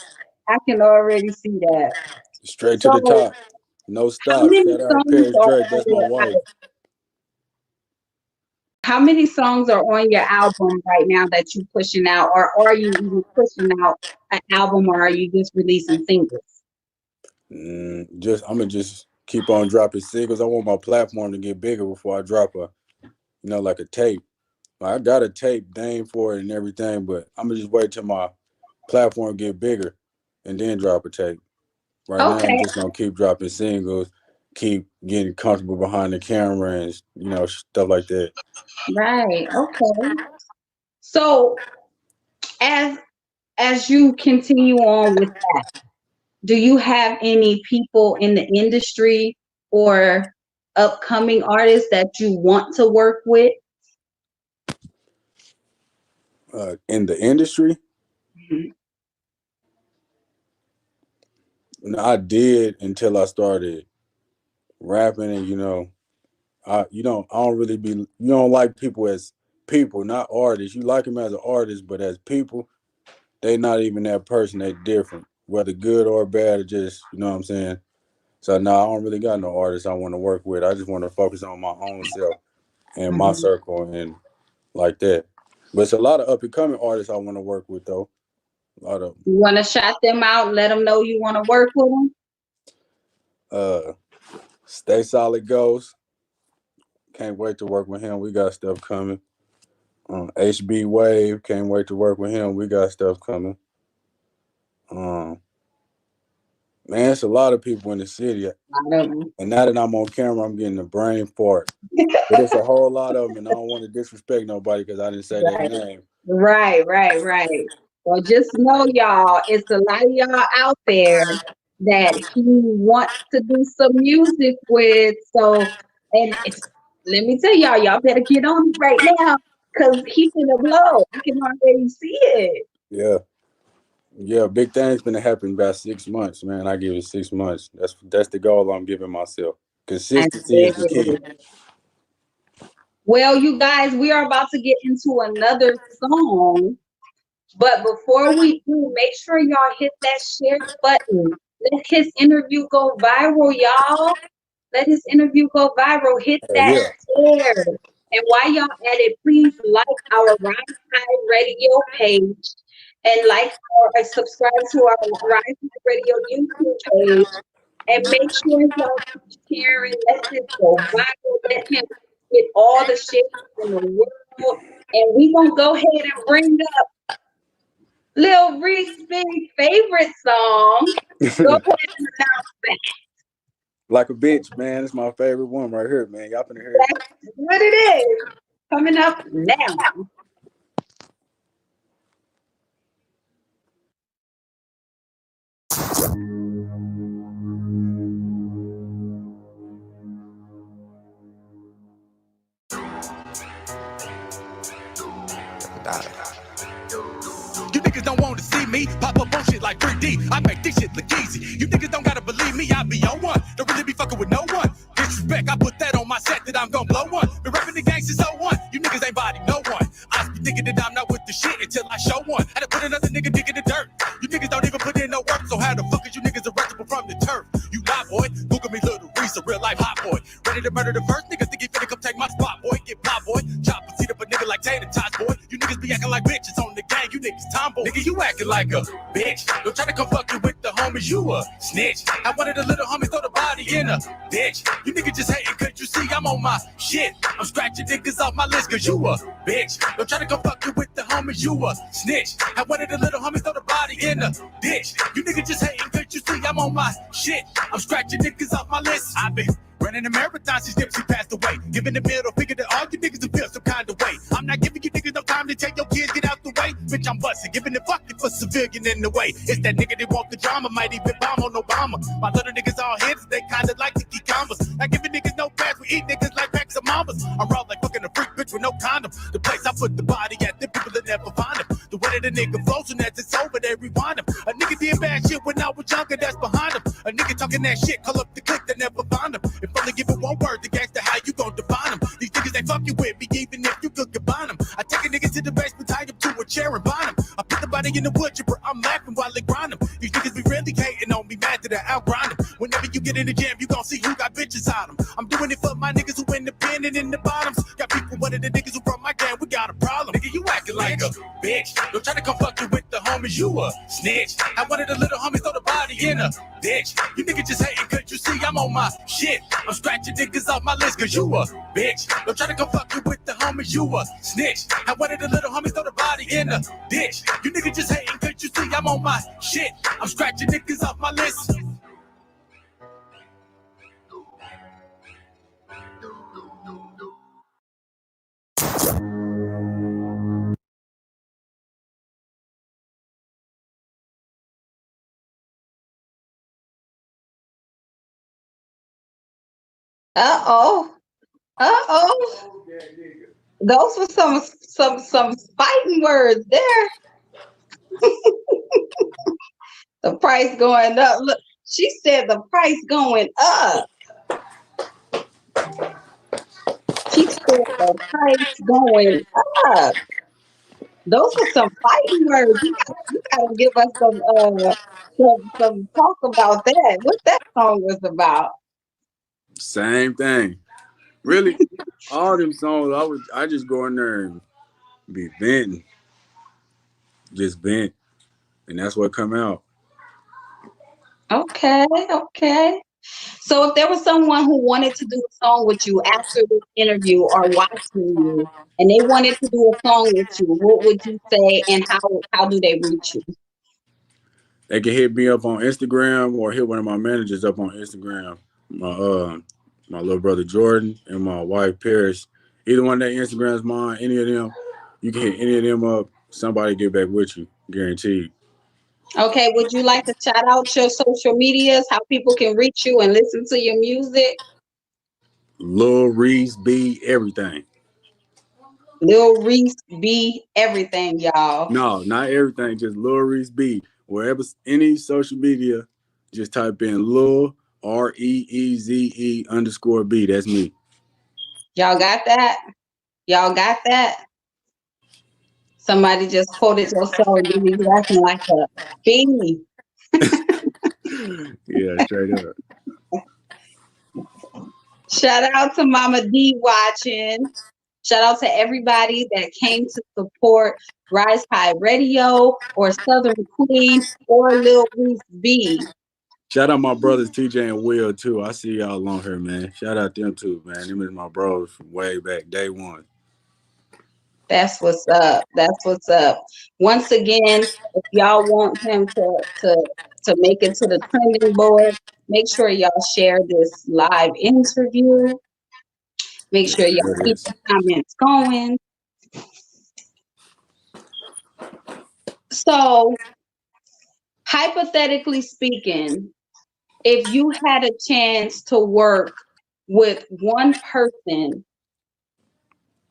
[SPEAKER 12] Straight to the top. No stop. Shout out Paris Drake. That's my wife.
[SPEAKER 11] How many songs are on your album right now that you're pushing out, or are you even pushing out an album, or are you just releasing singles?
[SPEAKER 12] I'm gonna just keep on dropping singles. I want my platform to get bigger before I drop like a tape. I got a tape name for it and everything, but I'm gonna just wait till my platform get bigger and then drop a tape. Right now, I'm just gonna keep dropping singles, keep getting comfortable behind the camera and stuff like that.
[SPEAKER 11] Right. Okay. So, as you continue on with that, do you have any people in the industry or upcoming artists that you want to work with?
[SPEAKER 12] In the industry? No, I did until I started rapping, and I don't really you don't like people as people, not artists. You like them as an artist, but as people, they not even that person. They different, whether good or bad, or just, you know what I'm saying? So no, I don't really got no artists I want to work with. I just want to focus on my own self and my circle and like that. But it's a lot of up and coming artists I want to work with though. A lot of them.
[SPEAKER 11] You want to shout them out and let them know you want to work with them?
[SPEAKER 12] Stay Solid Ghost. Can't wait to work with him. We got stuff coming. HB Wave. Can't wait to work with him. We got stuff coming. Man, it's a lot of people in the city. And now that I'm on camera, I'm getting a brain fart. But it's a whole lot of them, and I don't want to disrespect nobody because I didn't say their name.
[SPEAKER 11] Right. Well, just know, y'all, it's a lot of y'all out there that he wants to do some music with. So, and let me tell y'all better get on it right now because he's gonna blow. I can already see it.
[SPEAKER 12] Yeah, big things gonna happen about 6 months, man. I give it 6 months. That's the goal I'm giving myself. Consistency is the key.
[SPEAKER 11] Well, you guys, we are about to get into another song. But before we do, make sure y'all hit that share button. Let his interview go viral, y'all. Let his interview go viral. Hit that share. And while y'all at it, please like our Rise High Radio page and like or subscribe to our Rise High Radio YouTube page. And make sure y'all keep sharing. Let this go viral. Let him get all the shit in the world. And we gonna go ahead and bring up Lil Reese big favorite song. Go ahead and announce that.
[SPEAKER 12] Like a Bitch, man. It's my favorite one right here, man. Y'all finna hear it.
[SPEAKER 11] That's what it is. Coming up now.
[SPEAKER 13] You niggas don't want to see me pop up on shit like 3D. I make this shit look easy. You niggas don't gotta believe me. I be on one. Don't really be fucking with no one. Disrespect, I put that on my set that I'm gonna blow one. Been rapping the gang since 01. You niggas ain't body no one. I be thinking that I'm not with the shit until I show one. Had to put another nigga dick in the dirt. You niggas don't even put in no work. So how the fuck is you niggas arrestable from the turf? You lie, boy. Google me, Lil Reese, a real life hot boy. Ready to murder the first niggas think he finna come take my spot, boy. Get pop, boy. Chop and seat up a nigga like Tater Tots, boy. You niggas be acting like bitches on the gang. You niggas tomboy. Nigga, you acting like a bitch. Don't try to come fuck you with the homies. You a snitch. I wanted the little homies throw the body in a ditch. You niggas just hating cause you see I'm on my shit. I'm scratching niggas off my list cause you a bitch. Don't try to come fuck you with the homies. You a snitch. I wanted the little homies throw the body in a ditch. You niggas just hating cause you see I'm on my shit. I'm scratching niggas off my list. I've been running a marathon since Dipsy passed away. Giving the middle figure to all you niggas who feel some kind of way. I'm not giving you niggas no time to tell your kids get out the way. Bitch, I'm busting, giving the fucking for civilian in the way. It's that nigga that want the drama, might even bomb on Obama. My little niggas all hits, they kinda like to keep combos. Not giving niggas no pass, we eat niggas like packs of mamas. I'm raw like fucking a freak bitch with no condom. The place I put the body at, the people that never find him. The way that the nigga flows and as it's over, they rewind him. A nigga did bad shit when I was younger, that's behind him. A nigga talking that shit, call up the clique that never find him. If only give it one word, the gangster, how you gon' define him? These niggas ain't fucking with me, even if you could combine them. I take a nigga to the basement, tie him to a chair and bind him. I put the body in the wood chipper, I'm laughing while they grind him. These niggas be really hating on me, mad that I outgrind them. Whenever you get in the jam, you gon' see who got bitches on them. I'm doing it for my niggas who independent in the bottoms. Got people, one of the niggas who from my gang, we got a problem. Nigga, you acting like a bitch. Don't try to come fuck you with the homies, you a snitch. I wanted the little homies throw the body in a ditch. You niggas just hating cause you see I'm on my shit. I'm scratching niggas off my list cause you a bitch. Don't try to come fuck you with the homies, you a snitch. I wanted the little homies throw the body in a ditch. You niggas just hating cause you see I'm on my shit. I'm scratching niggas off my list.
[SPEAKER 11] Those were some fighting words there. The price going up. Look, she said the price going up. She said the price going up. Those were some fighting words. You gotta give us some talk about that. What that song was about.
[SPEAKER 12] Same thing. Really, all them songs, I just go in there and be venting. Just vent. and that's what come out.
[SPEAKER 11] Okay. So if there was someone who wanted to do a song with you after this interview or watching you, and they wanted to do a song with you, what would you say, and how do they reach you?
[SPEAKER 12] They can hit me up on Instagram or hit one of my managers up on Instagram. My little brother Jordan and my wife Paris. Either one of their Instagrams mine, any of them, you can hit any of them up. Somebody get back with you, guaranteed.
[SPEAKER 11] Okay, would you like to shout out your social medias, how people can reach you and listen to your music?
[SPEAKER 12] Lil Reese B everything.
[SPEAKER 11] Lil Reese B everything, y'all.
[SPEAKER 12] No, not everything, just Lil Reese B. Wherever any social media, just type in Lil REEZE _B. That's me.
[SPEAKER 11] Y'all got that? Y'all got that? Somebody just quoted your song, you acting like a beanie.
[SPEAKER 12] Yeah, straight up.
[SPEAKER 11] Shout out to Mama D watching. Shout out to everybody that came to support Rise High Radio or Southern Queen or Lil Reese B.
[SPEAKER 12] Shout out my brothers TJ and Will too. I see y'all on here, man. Shout out them too, man. Them is my bros from way back, day one.
[SPEAKER 11] That's what's up. That's what's up. Once again, if y'all want him to make it to the trending board, make sure y'all share this live interview. Make sure y'all keep the comments going. So, hypothetically speaking, if you had a chance to work with one person,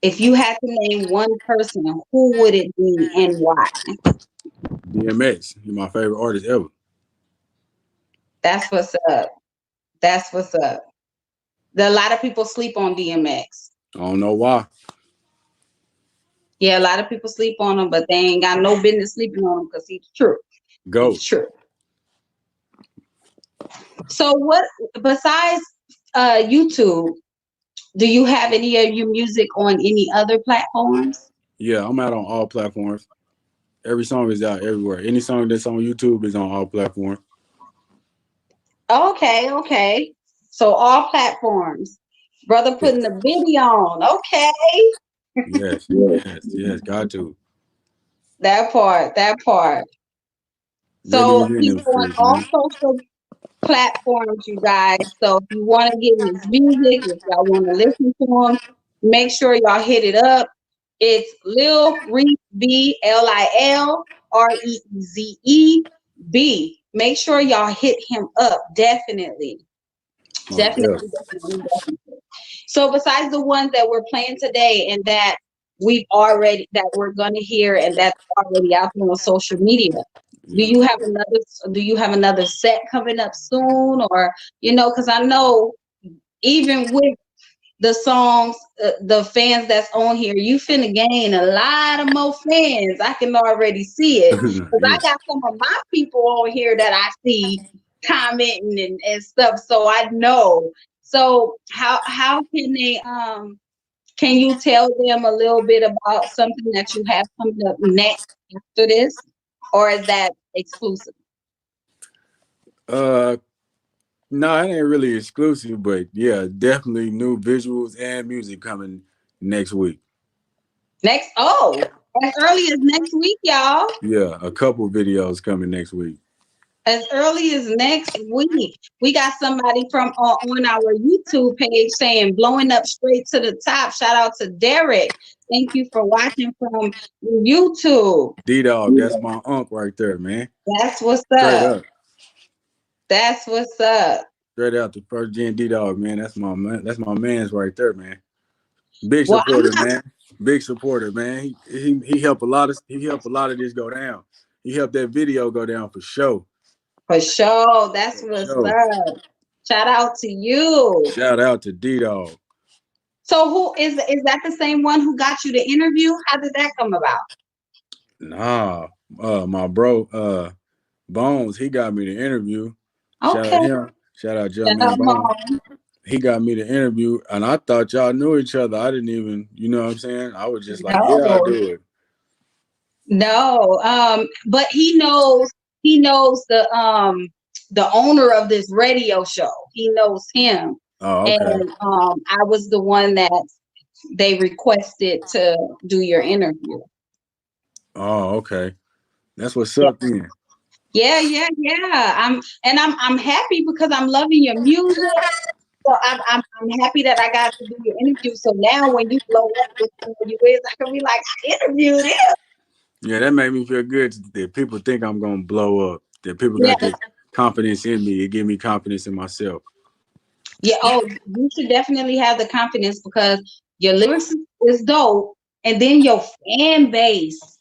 [SPEAKER 11] if you had to name one person, who would it be and why?
[SPEAKER 12] DMX, he's my favorite artist ever.
[SPEAKER 11] That's what's up. That's what's up. A lot of people sleep on DMX.
[SPEAKER 12] I don't know why.
[SPEAKER 11] Yeah, a lot of people sleep on him, but they ain't got no business sleeping on him because he's true.
[SPEAKER 12] Go.
[SPEAKER 11] He's true. So what, besides YouTube, do you have any of your music on any other platforms?
[SPEAKER 12] Yeah, I'm out on all platforms. Every song is out everywhere. Any song that's on YouTube is on all platforms.
[SPEAKER 11] Okay. So all platforms. Brother putting the video on. Okay.
[SPEAKER 12] Yes, got to.
[SPEAKER 11] That part. So he's on all social platforms, you guys. So if you want to get his music, if y'all want to listen to him, make sure y'all hit it up. It's Lil Reese B, LILREEZE B. Make sure y'all hit him up. Definitely. Definitely. So besides the ones that we're playing today and that we're gonna hear and that's already out there on social media, do you have another set coming up soon? Or because I know even with the songs, the fans that's on here, you finna gain a lot of more fans. I can already see it because I got some of my people on here that I see commenting and stuff, so I know. So how can they can you tell them a little bit about something that you have coming up next after this, or is that exclusive?
[SPEAKER 12] No, it ain't really exclusive, but yeah, definitely new visuals and music coming next week.
[SPEAKER 11] As early as next week, y'all.
[SPEAKER 12] Yeah, a couple videos coming next week.
[SPEAKER 11] As early as next week. We got somebody from on our YouTube page saying blowing up straight to the top. Shout out to Derek. Thank you for watching from YouTube.
[SPEAKER 12] D-Dog, that's my unk right there, man.
[SPEAKER 11] That's what's up. That's what's up.
[SPEAKER 12] Straight out the first gen D-Dog, man. That's my man's right there, man. Big supporter, man. Big supporter, man. He helped a lot of this go down. He helped that video go down for sure.
[SPEAKER 11] For sure. That's what's up. Shout out to you.
[SPEAKER 12] Shout out to D-Dog.
[SPEAKER 11] So who is that the same one who got you the interview? How did that come about?
[SPEAKER 12] Nah, my bro, Bones, he got me the interview.
[SPEAKER 11] Okay.
[SPEAKER 12] Shout out him. Shout out Joe Man Bones. He got me the interview, and I thought y'all knew each other. I didn't even, you know what I'm saying? I was just like, yeah, I'll do it.
[SPEAKER 11] No, but he knows the owner of this radio show. He knows him.
[SPEAKER 12] Oh, okay.
[SPEAKER 11] And I was the one that they requested to do your interview.
[SPEAKER 12] Oh, okay. That's what's up then.
[SPEAKER 11] Yeah. I'm happy because I'm loving your music. So I'm happy that I got to do your interview. So now when you blow up with who you is, I can be like, I interviewed him.
[SPEAKER 12] Yeah, that made me feel good that people think I'm gonna blow up. That people got this confidence in me. It gave me confidence in myself.
[SPEAKER 11] Yeah, you should definitely have the confidence because your lyrics is dope, and then your fan base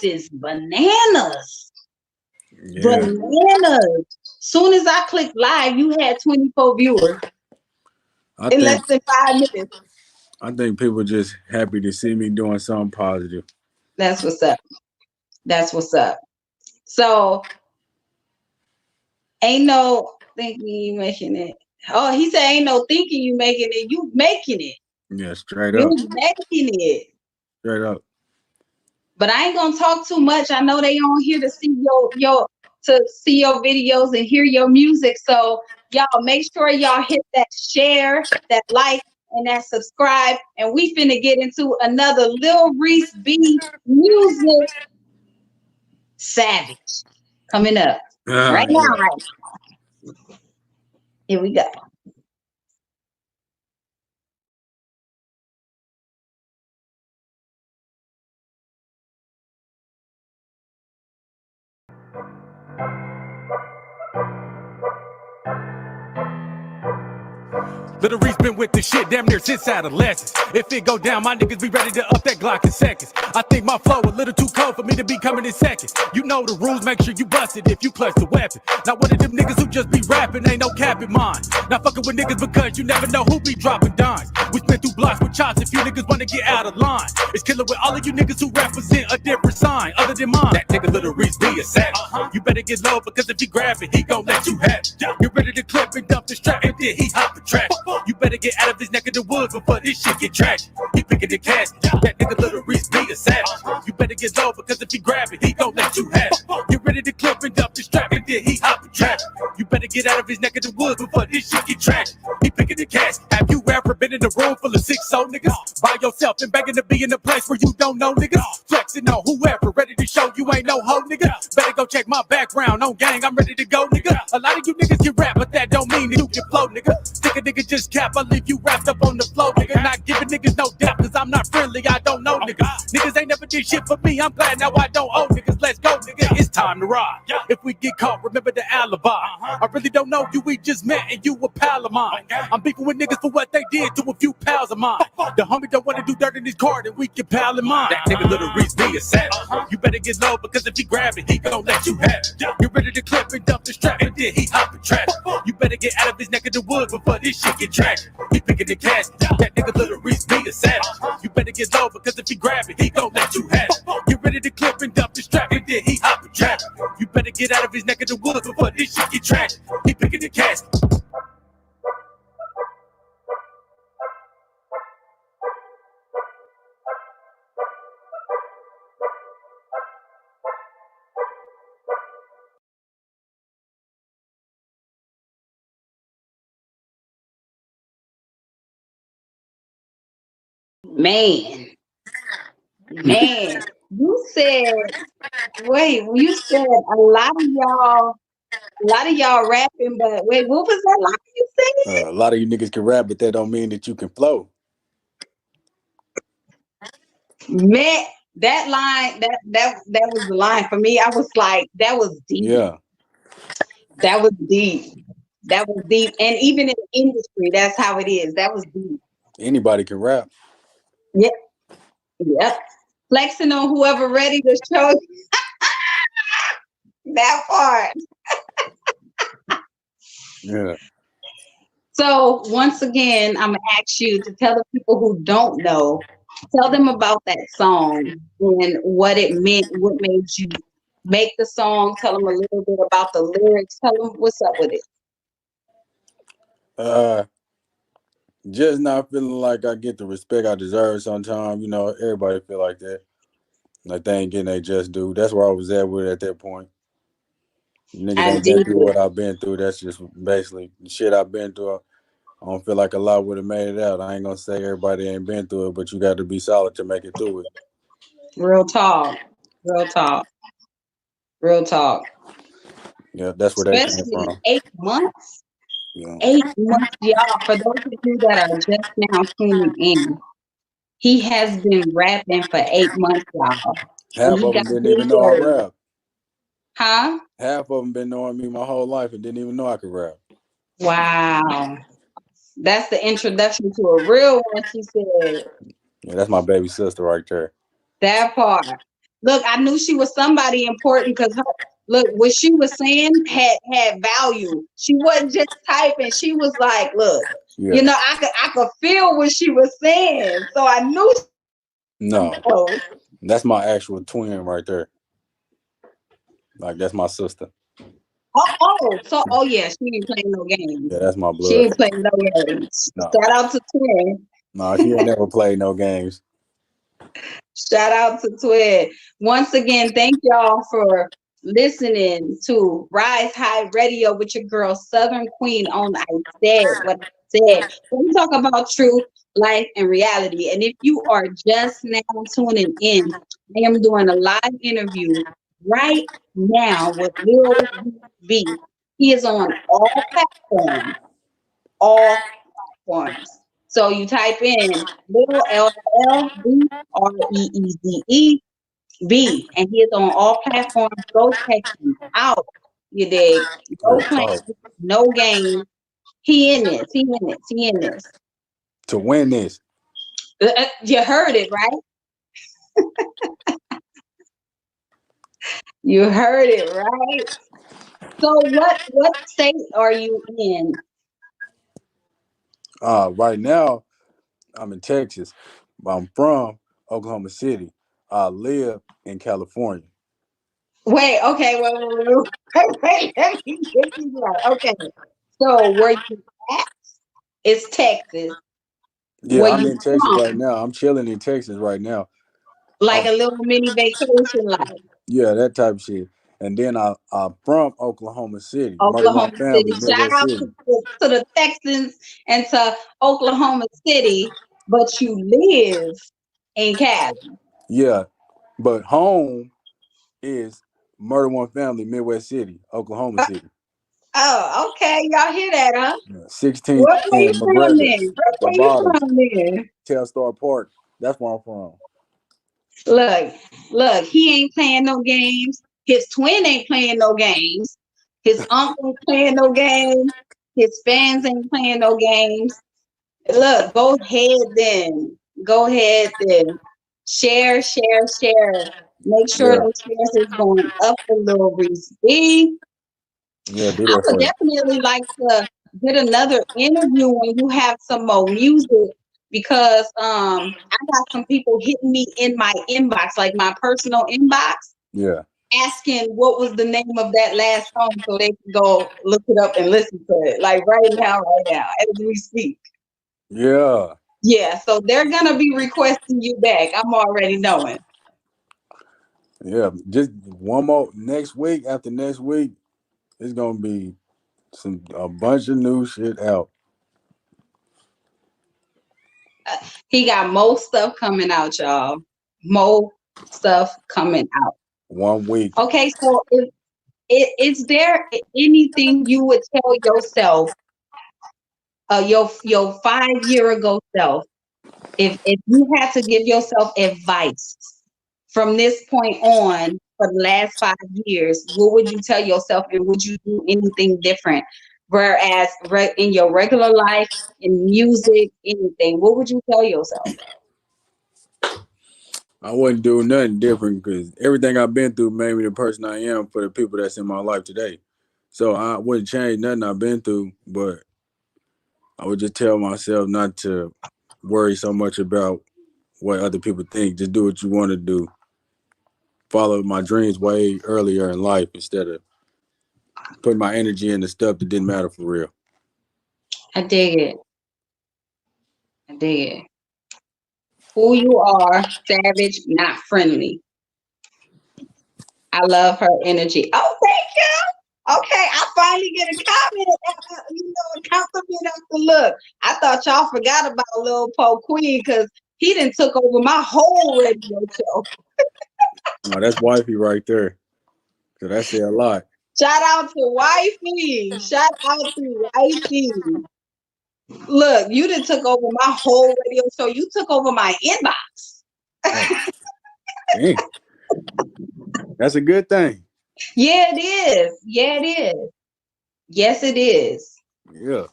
[SPEAKER 11] is bananas.
[SPEAKER 12] Yeah.
[SPEAKER 11] Bananas. Soon as I clicked live, you had 24 viewers in less than 5 minutes.
[SPEAKER 12] I think people just happy to see me doing something positive.
[SPEAKER 11] That's what's up. That's what's up. So ain't no thinking you making it. Oh, he said ain't no thinking you making it. You making it.
[SPEAKER 12] Yeah, straight up.
[SPEAKER 11] You making it.
[SPEAKER 12] Straight up.
[SPEAKER 11] But I ain't gonna talk too much. I know they on here to see your videos and hear your music. So y'all make sure y'all hit that share, that like, and that subscribe. And we finna get into another Lil Reese B music savage coming up right now. Here we go.
[SPEAKER 13] Little Reese been with the shit damn near since adolescence. If it go down, my niggas be ready to up that Glock in seconds. I think my flow a little too cold for me to be coming in second. You know the rules, make sure you bust it if you clutch the weapon. Not one of them niggas who just be rapping, ain't no cap in mine. Not fucking with niggas because you never know who be dropping dimes. We spin through blocks with chops if you niggas wanna get out of line. It's killer with all of you niggas who represent a different sign other than mine. That nigga Little Reese be a savage. You better get low because if he grab it, he gon' let you have it. Get ready to clip and dump the strap and then he hop the track. You better get out of his neck of the woods before this shit get trashed. He picking the cash. That nigga Little Reese be a savage. You better get low because if he grab it, he gon' let you have it. Get ready to clip and dump the strap and then he hop the track. You better get out of his neck of the woods before this shit get trashed. He picking the cash. Have you ever been in a room full of 6 old niggas by yourself and begging to be in a place where you don't know niggas? Flexing on whoever, ready to show you ain't no hoe nigga. Better go check my background on gang. I'm ready to go nigga. A lot of you niggas can rap, but that don't mean that you can flow nigga. Stick a nigga just cap, I leave you wrapped up on the floor nigga. Not giving niggas no depth cause I'm not friendly, I don't know niggas. Niggas ain't never did shit for me, I'm glad now I don't owe niggas. Let's go nigga, it's time to ride. If we get caught, remember the alibi. I really don't know you, we just met and you a pal of mine. I'm beefing with niggas for what they did to a few pals of mine. The homie don't wanna do dirt in his car, then we can pal in mine. That nigga Little Reese be a savage. You better get low because if he grab it, he gon' let you have it. Get ready to clip and dump the strap and then he hop and trash. You better get out of his neck of the woods before this shit get trashed. He picking the cash. That nigga Little Reese be a savage. You better get low because if he grab it, he gon' let you have it. Get ready to clip and dump the strap and then he hop and trash. You better get out of his neck of the woods before this shit get trashed. He picking the cash.
[SPEAKER 11] Man, you said you said a lot of y'all rapping, but wait, what was that line you said?
[SPEAKER 12] A lot of you niggas can rap, but that don't mean that you can flow.
[SPEAKER 11] Man, that line, that was the line for me. I was like, that was deep.
[SPEAKER 12] Yeah.
[SPEAKER 11] That was deep. That was deep. And even in the industry, that's how it is. That was deep.
[SPEAKER 12] Anybody can rap.
[SPEAKER 11] Yep. Yep. Flexing on whoever ready to show that part.
[SPEAKER 12] Yeah.
[SPEAKER 11] So once again, I'm gonna ask you to tell the people who don't know, tell them about that song and what it meant, what made you make the song. Tell them a little bit about the lyrics. Tell them what's up with it.
[SPEAKER 12] Just not feeling like I get the respect I deserve sometimes. You know, everybody feel like that. Like they ain't getting their just due. That's where I was at with it at that point. Niggas
[SPEAKER 11] I
[SPEAKER 12] ain't been
[SPEAKER 11] dig
[SPEAKER 12] through
[SPEAKER 11] it.
[SPEAKER 12] what I've been through. That's just basically the shit I've been through. I don't feel like a lot would have made it out. I ain't gonna say everybody ain't been through it, but you got to be solid to make it through it.
[SPEAKER 11] Real talk. Real talk. Real talk.
[SPEAKER 12] Yeah, that's where that came
[SPEAKER 11] Especially
[SPEAKER 12] from.
[SPEAKER 11] 8 months.
[SPEAKER 12] You know,
[SPEAKER 11] 8 months, y'all. For those of you that are just now tuning in, he has been rapping for 8 months, y'all. And
[SPEAKER 12] half
[SPEAKER 11] he
[SPEAKER 12] of
[SPEAKER 11] got
[SPEAKER 12] them didn't even know I
[SPEAKER 11] videos.
[SPEAKER 12] rap.
[SPEAKER 11] Huh?
[SPEAKER 12] Half of them been knowing me my whole life and didn't even know I could rap.
[SPEAKER 11] Wow. That's the introduction to a real one, she said.
[SPEAKER 12] Yeah, that's my baby sister right there.
[SPEAKER 11] That part. Look, I knew she was somebody important because look, what she was saying had value. She wasn't just typing. She was like, look,
[SPEAKER 12] Yeah.
[SPEAKER 11] you know, I could feel what she was saying. So I knew.
[SPEAKER 12] No, that's my actual twin right there. Like that's my sister.
[SPEAKER 11] Oh yeah, she ain't playing no games.
[SPEAKER 12] Yeah, that's my
[SPEAKER 11] She
[SPEAKER 12] blood.
[SPEAKER 11] ain't playing no games.
[SPEAKER 12] No.
[SPEAKER 11] Shout out to Twin.
[SPEAKER 12] No, she ain't never played no games.
[SPEAKER 11] Shout out to Twin. Once again, thank y'all for listening to Rise High Radio with your girl Southern Queen on I Said What I Said. We talk about truth, life, and reality. And if you are just now tuning in, I am doing a live interview right now with Lil B. He is on all platforms. All platforms. So you type in Lil LLBREEZE B, and he is on all platforms. Go check him out. You dig? No playing, no game. He in this. He in this. He in this.
[SPEAKER 12] To win this.
[SPEAKER 11] You heard it, right? You heard it, right? So what state are you in?
[SPEAKER 12] Right now, I'm in Texas, but I'm from Oklahoma City. I live in California.
[SPEAKER 11] Wait, okay, wait, let me get you right. Okay. So where you at? It's Texas.
[SPEAKER 12] Yeah,
[SPEAKER 11] Where
[SPEAKER 12] I'm
[SPEAKER 11] you
[SPEAKER 12] in Texas
[SPEAKER 11] from?
[SPEAKER 12] right now. I'm chilling in Texas right now.
[SPEAKER 11] Like a little mini vacation, like
[SPEAKER 12] Yeah, that type of shit. And then I'm from Oklahoma City. Murder My
[SPEAKER 11] Oklahoma
[SPEAKER 12] Family,
[SPEAKER 11] City. Shout
[SPEAKER 12] Midwest
[SPEAKER 11] out
[SPEAKER 12] City.
[SPEAKER 11] to the Texans and to Oklahoma City, but you live in Cali.
[SPEAKER 12] Yeah, but home is Murder One Family, Midwest City, Oklahoma City.
[SPEAKER 11] Oh, okay. Y'all hear that, huh?
[SPEAKER 12] 16th
[SPEAKER 11] Where you
[SPEAKER 12] and
[SPEAKER 11] from
[SPEAKER 12] McGregor,
[SPEAKER 11] then?
[SPEAKER 12] the
[SPEAKER 11] Where you
[SPEAKER 12] bottom,
[SPEAKER 11] from then?
[SPEAKER 12] Telstar Park. That's where I'm from.
[SPEAKER 11] Look, he ain't playing no games. His twin ain't playing no games. His uncle ain't playing no games. His fans ain't playing no games. Look, go ahead then. Go ahead then. Share. Make sure
[SPEAKER 12] Yeah.
[SPEAKER 11] those shares is going up a little Reese B.
[SPEAKER 12] Yeah, do
[SPEAKER 11] I
[SPEAKER 12] that
[SPEAKER 11] would
[SPEAKER 12] for you.
[SPEAKER 11] definitely like to get another interview when you have some more music because I got some people hitting me in my inbox, like my personal inbox,
[SPEAKER 12] Yeah.
[SPEAKER 11] asking what was the name of that last song so they can go look it up and listen to it. Like right now, as we speak.
[SPEAKER 12] Yeah.
[SPEAKER 11] Yeah, so they're gonna be requesting you back. I'm already knowing.
[SPEAKER 12] Yeah. Just one more next week. After next week, it's gonna be a bunch of new shit out.
[SPEAKER 11] He got more stuff coming out, y'all. More stuff coming out.
[SPEAKER 12] 1 week.
[SPEAKER 11] Okay, so is there anything you would tell yourself, your 5 year ago self, if you had to give yourself advice from this point on for the last 5 years, what would you tell yourself, and would you do anything different? Whereas in your regular life, in music, anything, what would you tell yourself?
[SPEAKER 12] I wouldn't do nothing different because everything I've been through made me the person I am for the people that's in my life today. So I wouldn't change nothing I've been through, but I would just tell myself not to worry so much about what other people think. Just do what you want to do. Follow my dreams way earlier in life instead of putting my energy into stuff that didn't matter for real.
[SPEAKER 11] I dig it. I dig it. Who you are, savage, not friendly. I love her energy. Oh, thank you. Okay, I finally get a comment, a compliment off the look. I thought y'all forgot about Lil Po Queen because he done took over my whole radio show.
[SPEAKER 12] Oh, that's wifey right there. So that said a lot.
[SPEAKER 11] Shout out to wifey. Shout out to wifey. Look, you done took over my whole radio show. You took over my inbox.
[SPEAKER 12] Dang. That's a good thing.
[SPEAKER 11] Yeah, it is. Yeah, it is. Yes, it is.
[SPEAKER 12] Yeah.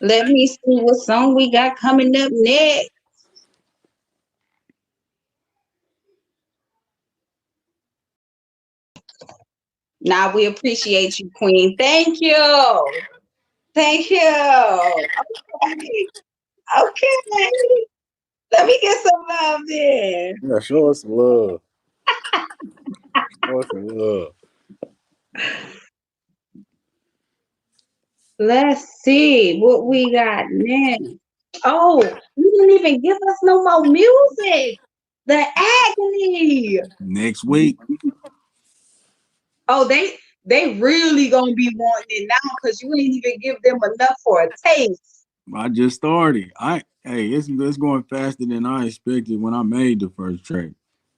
[SPEAKER 11] Let me see what song we got coming up next. Now we appreciate you, Queen. Thank you. Thank you. Okay. Okay. Let me get some love then.
[SPEAKER 12] Yeah, show us some love. Show us some love.
[SPEAKER 11] Let's see what we got next. Oh, you didn't even give us no more music. The Agony.
[SPEAKER 12] Next week.
[SPEAKER 11] Oh, they really gonna be wanting it now because you ain't even give them enough for a taste.
[SPEAKER 12] I just started. It's going faster than I expected when I made the first track.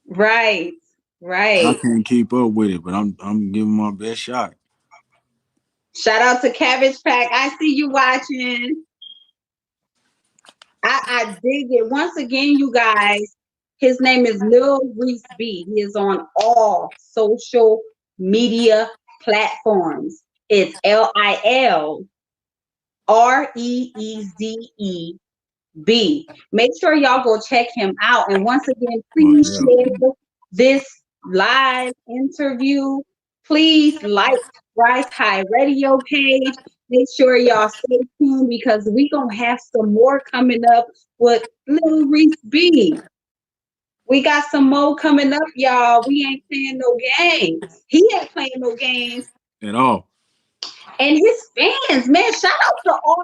[SPEAKER 11] Right, right.
[SPEAKER 12] I can't keep up with it, but I'm giving my best shot.
[SPEAKER 11] Shout out to Cabbage Pack. I see you watching. I dig it. Once again, you guys, his name is Lil Reese B. He is on all social media platforms. It's LILREEZEB. Make sure y'all go check him out. And once again, please share this live interview. Please like Rise High Radio page. Make sure y'all stay tuned because we gonna have some more coming up with Lil Reese B. We got some more coming up, y'all. We ain't playing no games. He ain't playing no games
[SPEAKER 12] at all.
[SPEAKER 11] And his fans, man, shout out to all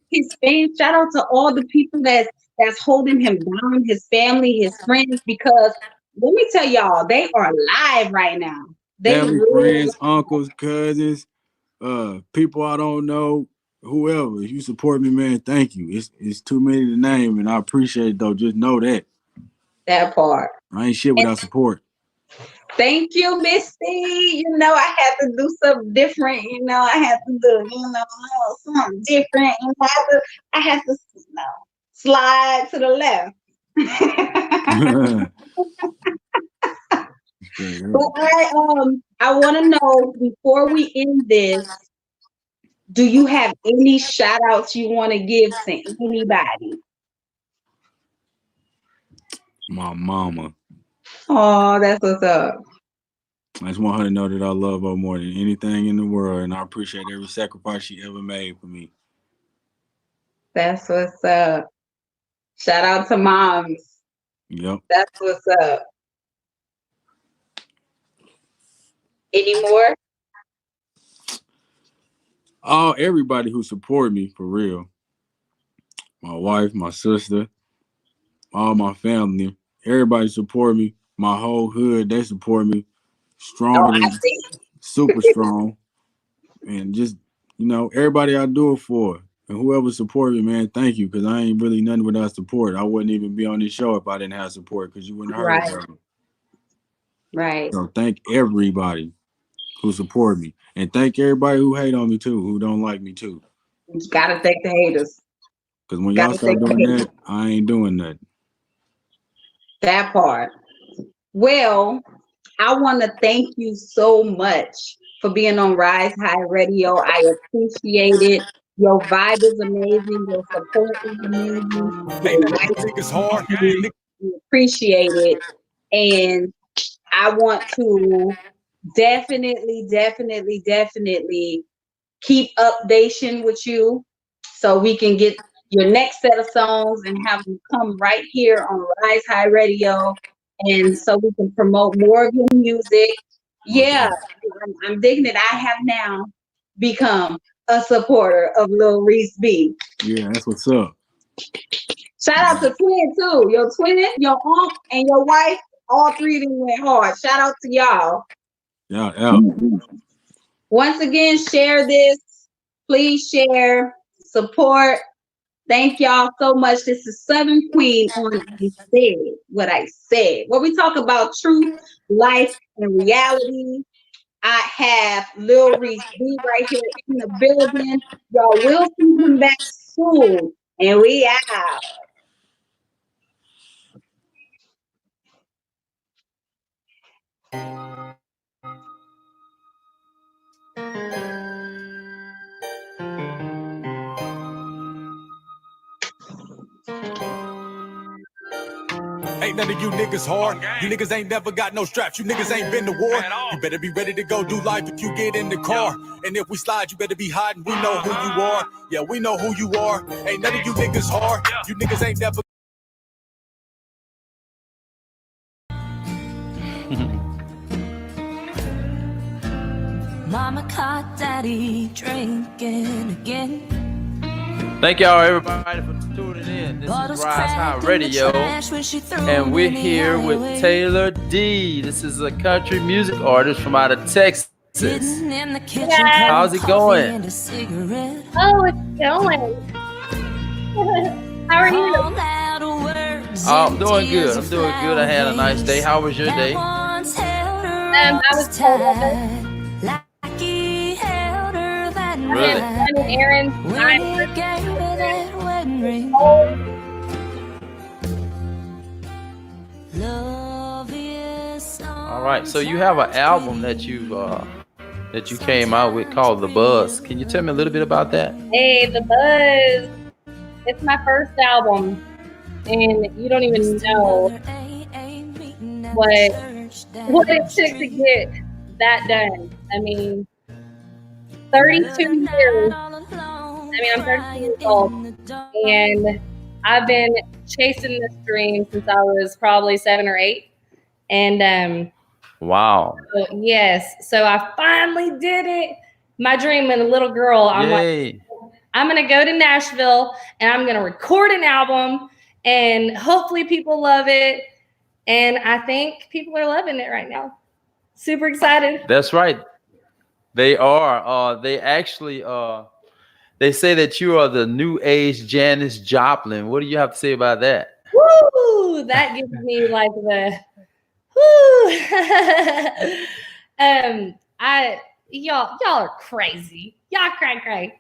[SPEAKER 11] his fans. Shout out to all the people that's holding him down, his family, his friends, because let me tell y'all, they are live right now.
[SPEAKER 12] Family, friends, uncles, cousins, people I don't know, whoever. If you support me, man, thank you. It's too many to name, and I appreciate it, though. Just know that.
[SPEAKER 11] That part.
[SPEAKER 12] I ain't shit without support.
[SPEAKER 11] Thank you, Misty. You know, I had to do something different. You know, I had to do, something different. And I had to slide to the left. But I want to know, before we end this, do you have any shout outs you want to give to anybody?
[SPEAKER 12] My mama.
[SPEAKER 11] Oh, that's what's up.
[SPEAKER 12] I just want her to know that I love her more than anything in the world, and I appreciate every sacrifice she ever made for me.
[SPEAKER 11] That's what's up. Shout out to moms.
[SPEAKER 12] Yep.
[SPEAKER 11] That's what's up. Any more?
[SPEAKER 12] Everybody who support me, for real. My wife, my sister, all my family, everybody support me. My whole hood, they support me. Stronger than super strong. And just, everybody I do it for. And whoever support me, man, thank you. Because I ain't really nothing without support. I wouldn't even be on this show if I didn't have support, because you wouldn't have heard about me.
[SPEAKER 11] Right.
[SPEAKER 12] So thank everybody who support me. And thank everybody who hate on me too, who don't like me too.
[SPEAKER 11] You gotta thank the haters.
[SPEAKER 12] Because when y'all start doing that, I ain't doing that.
[SPEAKER 11] That part. Well, I want to thank you so much for being on Rise High Radio. I appreciate it. Your vibe is amazing. Your support is amazing. We appreciate it. And I want to definitely keep updating with you so we can get your next set of songs and have them come right here on Rise High Radio, and so we can promote more of your music. Yeah, I'm digging it. I have now become a supporter of Lil Reese B.
[SPEAKER 12] Yeah, that's what's up.
[SPEAKER 11] Shout out to Twin too. Your twin, your aunt, and your wife. All three of them went hard. Shout out to y'all.
[SPEAKER 12] Yeah.
[SPEAKER 11] Once again, share this. Please share, support. Thank y'all so much. This is Southern Queen on I Said What I Said, where we talk about truth, life, and reality. I have Lil Reese B right here in the building. Y'all will see him back soon. And we out.
[SPEAKER 13] Ain't none of you niggas hard. You niggas ain't never got no straps. You niggas ain't been to war. You better be ready to go do life if you get in the car. And if we slide, you better be hiding. We know who you are. Yeah, we know who you are. Ain't none of you niggas hard. You niggas ain't never.
[SPEAKER 14] Mama caught daddy drinking again.
[SPEAKER 15] Thank y'all everybody for tuning in. This is Rise High Radio, and we're here with Taylor D. This is a country music artist from out of Texas. How's it going?
[SPEAKER 16] Oh, it's going. How are you?
[SPEAKER 15] I'm doing good. I'm doing good. I had a nice day. How was your day?
[SPEAKER 16] I was told
[SPEAKER 15] Really?
[SPEAKER 16] Aaron,
[SPEAKER 15] All right. So you have an album that you came out with called The Buzz. Can you tell me a little bit about that?
[SPEAKER 16] Hey, The Buzz. It's my first album, and you don't even know what it took to get that done. I mean, 32 years. I'm 32 years old, and I've been chasing this dream since I was probably 7 or 8. And
[SPEAKER 15] wow.
[SPEAKER 16] So, yes, so I finally did it. My dream when a little girl, I'm
[SPEAKER 15] Yay.
[SPEAKER 16] like, I'm gonna go to Nashville and I'm gonna record an album, and hopefully people love it. And I think people are loving it right now. Super excited.
[SPEAKER 15] That's right. They are. They actually they say that you are the new age Janis Joplin. What do you have to say about that?
[SPEAKER 16] Woo! That gives me like the woo. Y'all are crazy. Y'all cray.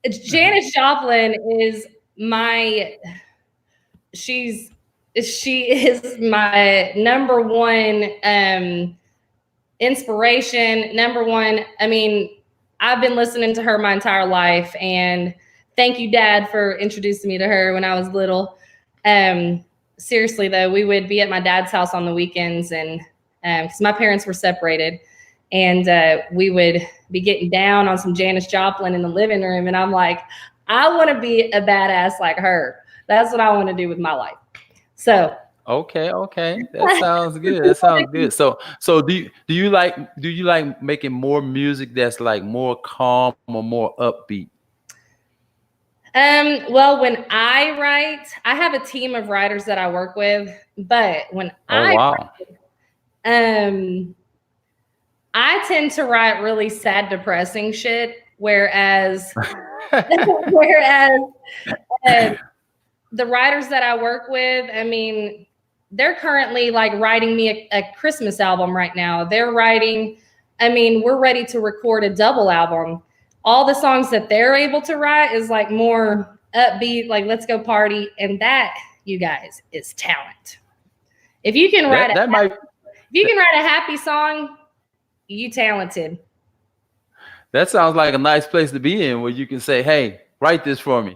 [SPEAKER 16] Janis Joplin is she is my number one inspiration. Number one, I've been listening to her my entire life, and thank you, Dad, for introducing me to her when I was little. Seriously though, we would be at my dad's house on the weekends, and because my parents were separated, and we would be getting down on some Janis Joplin in the living room, and I'm like, I want to be a badass like her. That's what I want to do with my life. So
[SPEAKER 15] okay, that sounds good. That sounds good. So do you like making more music that's like more calm or more upbeat?
[SPEAKER 16] Well, when I write, I have a team of writers that I work with, but when write, I tend to write really sad, depressing shit, whereas the writers that I work with, they're currently like writing me a Christmas album right now. They're writing, we're ready to record a double album. All the songs that they're able to write is like more upbeat, like let's go party. And that, you guys, is talent. If you can write if you can write a happy song, you talented.
[SPEAKER 15] That sounds like a nice place to be in, where you can say, hey, write this for me.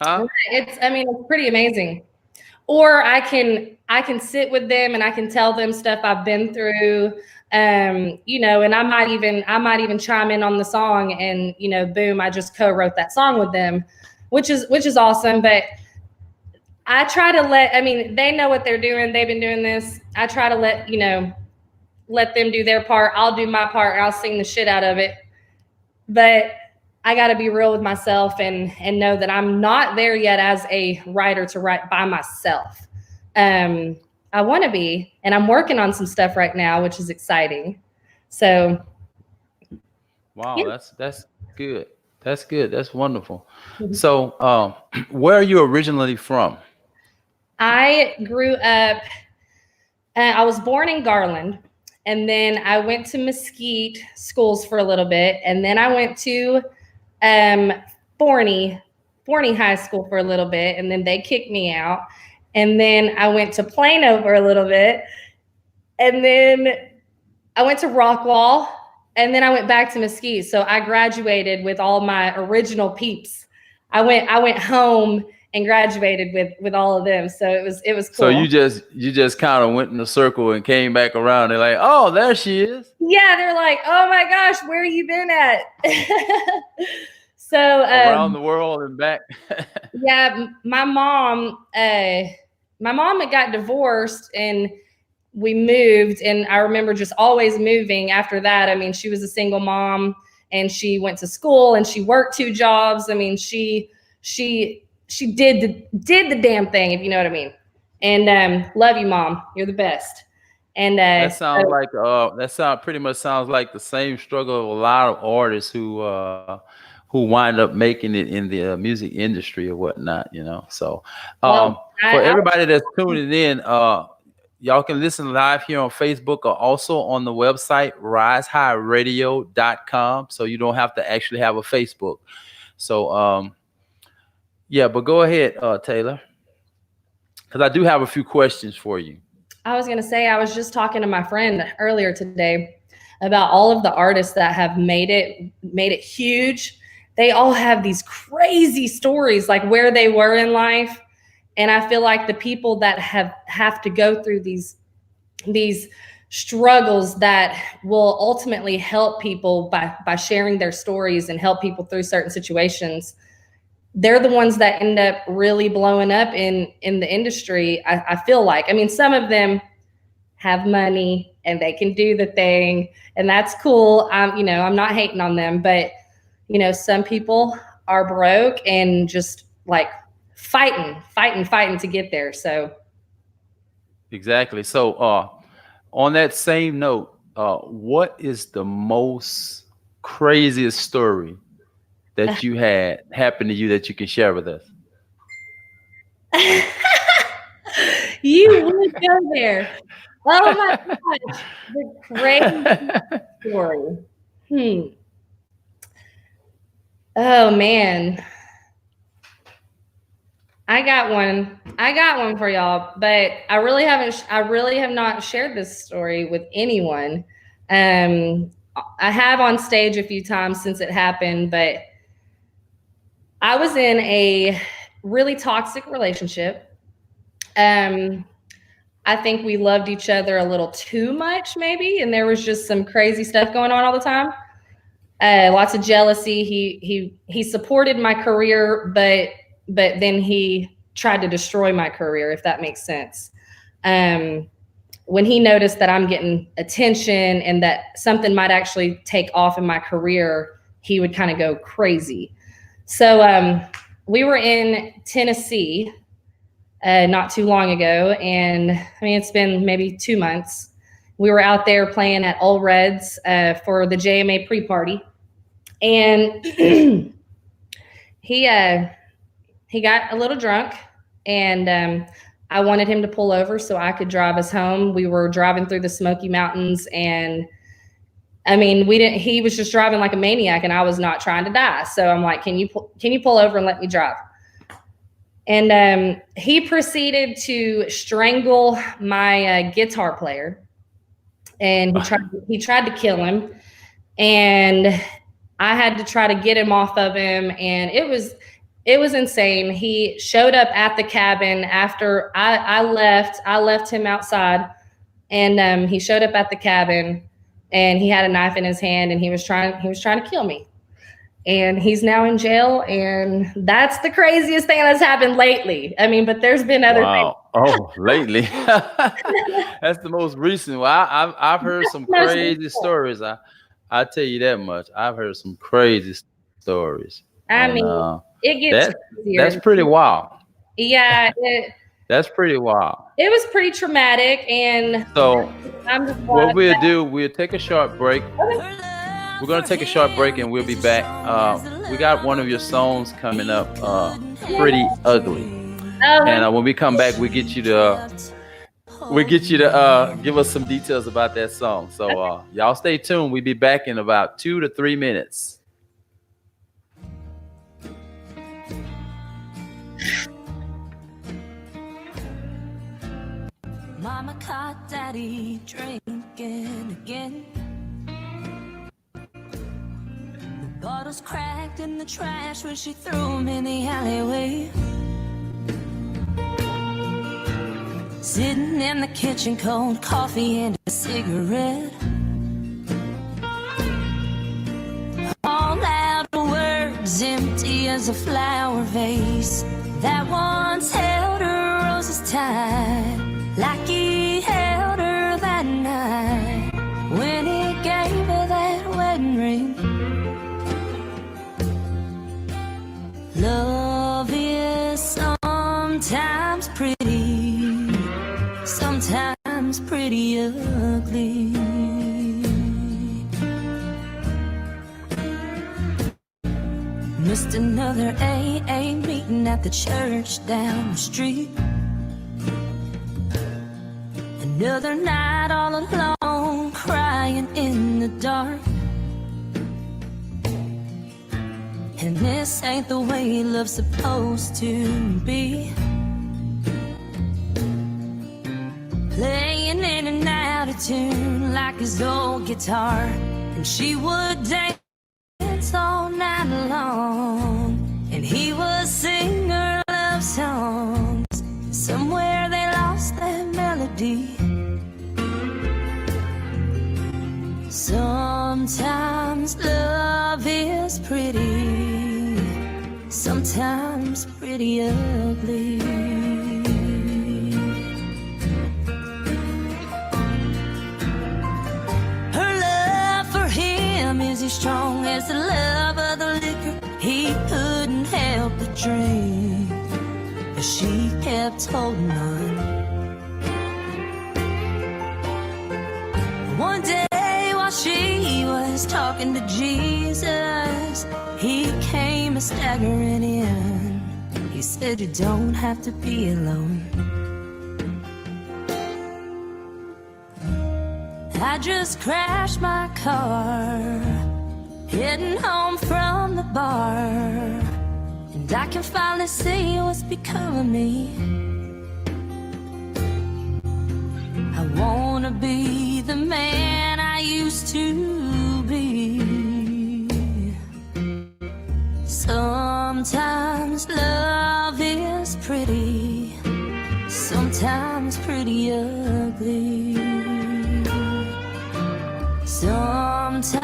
[SPEAKER 15] Huh?
[SPEAKER 16] It's pretty amazing. Or I can sit with them and I can tell them stuff I've been through, and I might even chime in on the song, and boom, I just co-wrote that song with them, which is awesome. But I try to they know what they're doing. They've been doing this. I try to let them do their part. I'll do my part and I'll sing the shit out of it. But I got to be real with myself and know that I'm not there yet as a writer to write by myself. I want to be, and I'm working on some stuff right now, which is exciting. So,
[SPEAKER 15] wow, yeah. That's good. That's good. That's wonderful. So, where are you originally from?
[SPEAKER 16] I grew up. I was born in Garland, and then I went to Mesquite schools for a little bit, and then I went to Forney High School for a little bit, and then they kicked me out. And then I went to Plano for a little bit, and then I went to Rockwall, and then I went back to Mesquite. So I graduated with all my original peeps. I went home and graduated with all of them. So it was cool.
[SPEAKER 15] So you just kind of went in a circle and came back around. They're like, oh, there she is.
[SPEAKER 16] Yeah, they're like, oh my gosh, where you been at? So
[SPEAKER 15] around the world and back.
[SPEAKER 16] Yeah, my mom had got divorced and we moved, and I remember just always moving after that. I mean, she was a single mom and she went to school and she worked 2 jobs. I mean, she did the damn thing, if you know what I mean. And love you, Mom. You're the best. And
[SPEAKER 15] that sounds pretty much sounds like the same struggle of a lot of artists who wind up making it in the music industry or whatnot, you know. So for everybody that's tuning in, y'all can listen live here on Facebook or also on the website risehighradio.com. So you don't have to actually have a Facebook. So yeah, but go ahead, Taylor, because I do have a few questions for you.
[SPEAKER 16] I was going to say, I was just talking to my friend earlier today about all of the artists that have made it huge. They all have these crazy stories, like where they were in life. And I feel like the people that have to go through these struggles that will ultimately help people by sharing their stories and help people through certain situations, they're the ones that end up really blowing up in the industry. I feel like, I mean, some of them have money and they can do the thing, and that's cool. I'm not hating on them, but some people are broke and just like fighting to get there. So
[SPEAKER 15] exactly. So on that same note, what is the most craziest story that you had happen to you that you can share with us?
[SPEAKER 16] You would go there. Oh my gosh, the crazy story. Oh man, I got one for y'all, but I really have not shared this story with anyone. I have on stage a few times since it happened, but I was in a really toxic relationship. I think we loved each other a little too much, maybe, and there was just some crazy stuff going on all the time. Lots of jealousy. He supported my career, but then he tried to destroy my career, if that makes sense. When he noticed that I'm getting attention and that something might actually take off in my career, he would kind of go crazy. So we were in Tennessee not too long ago, and I mean, it's been maybe 2 months. We were out there playing at Old Reds for the JMA pre-party, and he got a little drunk, and I wanted him to pull over so I could drive us home. We were driving through the Smoky Mountains, and I mean, he was just driving like a maniac, and I was not trying to die. So I'm like, can you pull over and let me drive? And he proceeded to strangle my guitar player, and he tried to kill him, and I had to try to get him off of him, and it was insane. He showed up at the cabin after I left him outside, and he showed up at the cabin, and he had a knife in his hand, and he was trying to kill me. And he's now in jail, and that's the craziest thing that's happened lately. I mean, but there's been other things.
[SPEAKER 15] Oh, lately. That's the most recent. Well, I've heard some crazy stories. I tell you that much. I've heard some crazy stories.
[SPEAKER 16] I mean, it gets
[SPEAKER 15] that's pretty wild.
[SPEAKER 16] Yeah,
[SPEAKER 15] that's pretty wild.
[SPEAKER 16] It was pretty traumatic, and
[SPEAKER 15] so
[SPEAKER 16] I'm just
[SPEAKER 15] what we'll do, we'll take a short break. We're gonna take a short break, and we'll be back. We got one of your songs coming up, "Pretty Ugly," and when we come back, we get you to give us some details about that song. So y'all stay tuned. We'll be back in about 2 to 3 minutes.
[SPEAKER 14] Mama caught daddy drinking again. The bottles cracked in the trash when she threw them in the alleyway. Sitting in the kitchen, cold coffee and a cigarette. All out of words, empty as a flower vase that once held her roses tight, like he held her that night when he gave her that wedding ring. Love is sometimes pretty, sometimes pretty ugly. Missed another AA meeting at the church down the street. Another night all alone, crying in the dark. And this ain't the way love's supposed to be. Playing in and out of tune like his old guitar, and she would dance all night long, and he would sing her love songs. Somewhere they lost that melody. Sometimes love is pretty, sometimes pretty ugly. Her love for him is as strong as the love of the liquor he couldn't help but drink, but she kept holding on. One day while she was talking to Jesus, he came staggering in. He said, you don't have to be alone. I just crashed my car, heading home from the bar, and I can finally see what's become of me. I wanna be the man I used to be. Sometimes love is pretty, sometimes pretty ugly. Sometimes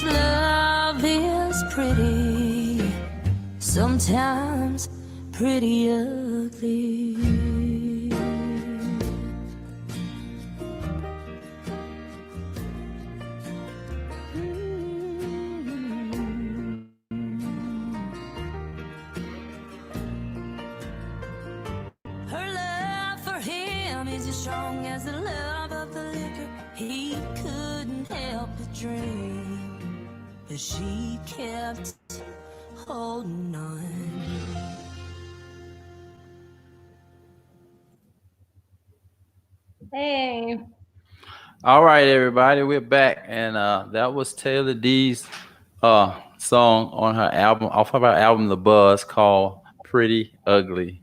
[SPEAKER 14] love is pretty, sometimes pretty ugly. Strong as the love of the liquor he couldn't help but drink, but she kept holding on.
[SPEAKER 16] Hey.
[SPEAKER 15] All right, everybody, we're back, and that was Taylor D's song on her album, off of her album The Buzz, called "Pretty Ugly."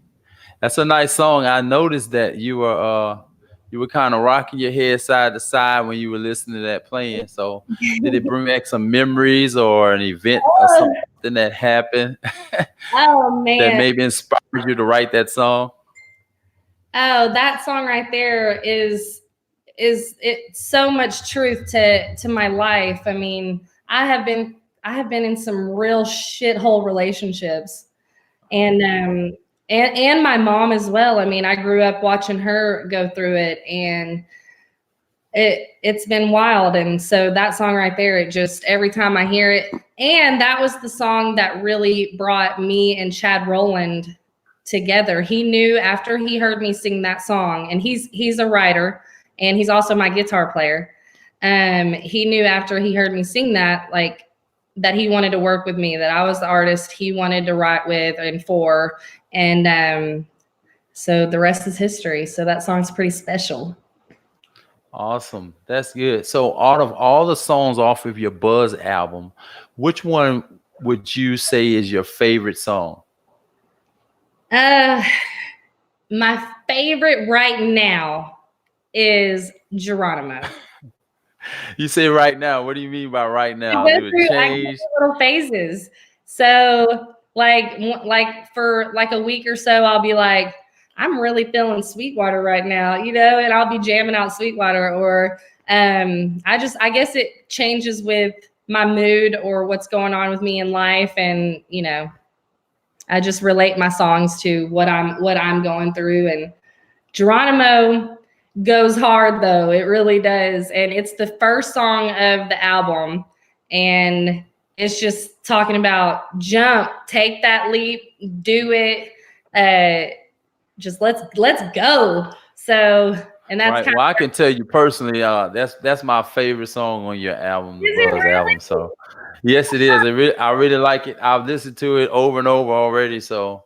[SPEAKER 15] That's a nice song. I noticed that you were kind of rocking your head side to side when you were listening to that playing. So did it bring back some memories or an event or something that happened
[SPEAKER 16] Oh man,
[SPEAKER 15] that maybe inspired you to write that song?
[SPEAKER 16] Oh, that song right there is it's so much truth to my life. I mean, I have been in some real shithole relationships, and my mom as well. I mean, I grew up watching her go through it, and it's been wild. And so that song right there, it just, every time I hear it, and that was the song that really brought me and Chad Rowland together. He knew after he heard me sing that song, and he's a writer and he's also my guitar player. He knew after he heard me sing that, like, that he wanted to work with me, that I was the artist he wanted to write with and for. And so the rest is history. So that song's pretty special.
[SPEAKER 15] Awesome. That's good. So out of all the songs off of your Buzz album, which one would you say is your favorite song?
[SPEAKER 16] My favorite right now is Geronimo.
[SPEAKER 15] You say right now. What do you mean by right now?
[SPEAKER 16] I go through little phases. So like for like a week or so, I'll be like, I'm really feeling Sweetwater right now, you know, and I'll be jamming out Sweetwater. Or I guess it changes with my mood or what's going on with me in life. And, you know, I just relate my songs to what I'm going through. And Geronimo goes hard though. It really does. And it's the first song of the album. And it's just talking about jump, take that leap, do it. Just let's go. So, and that's
[SPEAKER 15] right. Well, I can tell you personally, that's my favorite song on your album, the Buzz album. So, yes, it is. I really like it. I've listened to it over and over already. So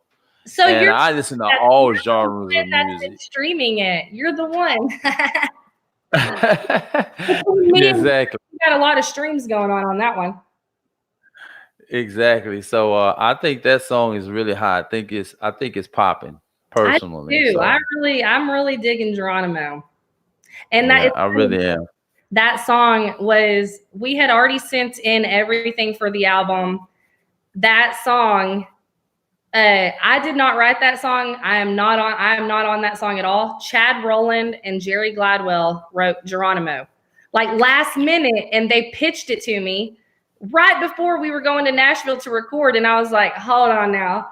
[SPEAKER 15] I listen to all genres of music.
[SPEAKER 16] Streaming it, you're the one.
[SPEAKER 15] Exactly.
[SPEAKER 16] You got a lot of streams going on that one.
[SPEAKER 15] Exactly. So I think that song is really hot. I think it's popping. Personally,
[SPEAKER 16] I do.
[SPEAKER 15] So.
[SPEAKER 16] I'm really digging Geronimo, and that
[SPEAKER 15] I really am.
[SPEAKER 16] That song was, we had already sent in everything for the album. That song, I did not write that song. I am not on that song at all. Chad Rowland and Jerry Gladwell wrote Geronimo, like last minute, and they pitched it to me right before we were going to Nashville to record, and I was like, hold on now.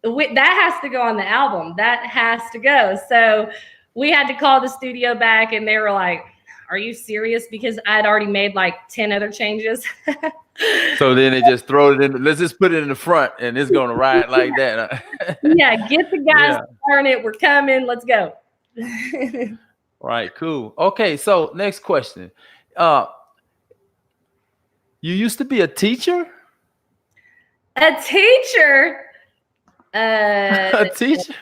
[SPEAKER 16] That has to go on the album. That has to go. So we had to call the studio back, and they were like, are you serious? Because I'd already made like 10 other changes.
[SPEAKER 15] So then they just throw it in. Let's just put it in the front, and it's going to ride like that.
[SPEAKER 16] Yeah, get the guys to learn it. We're coming. Let's go.
[SPEAKER 15] Right, cool. Okay, so next question. You used to be a teacher?
[SPEAKER 16] A teacher?
[SPEAKER 15] A teacher?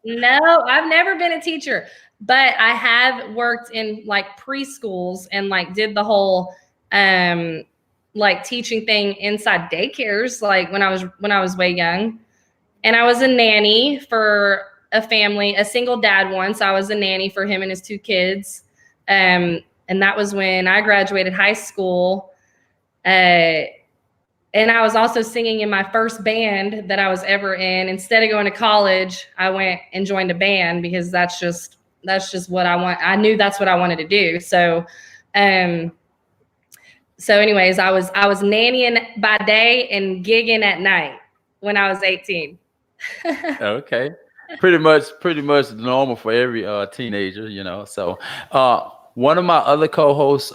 [SPEAKER 16] No, I've never been a teacher, but I have worked in like preschools and like did the whole like teaching thing inside daycares, like when I was way young. And I was a nanny for a family, a single dad once. I was a nanny for him and his 2 kids. And that was when I graduated high school. And I was also singing in my first band that I was ever in. Instead of going to college, I went and joined a band because that's just what I want. I knew that's what I wanted to do. So, anyways, I was nannying by day and gigging at night when I was 18.
[SPEAKER 15] Okay. Pretty much normal for every teenager, you know. So, one of my other co-hosts,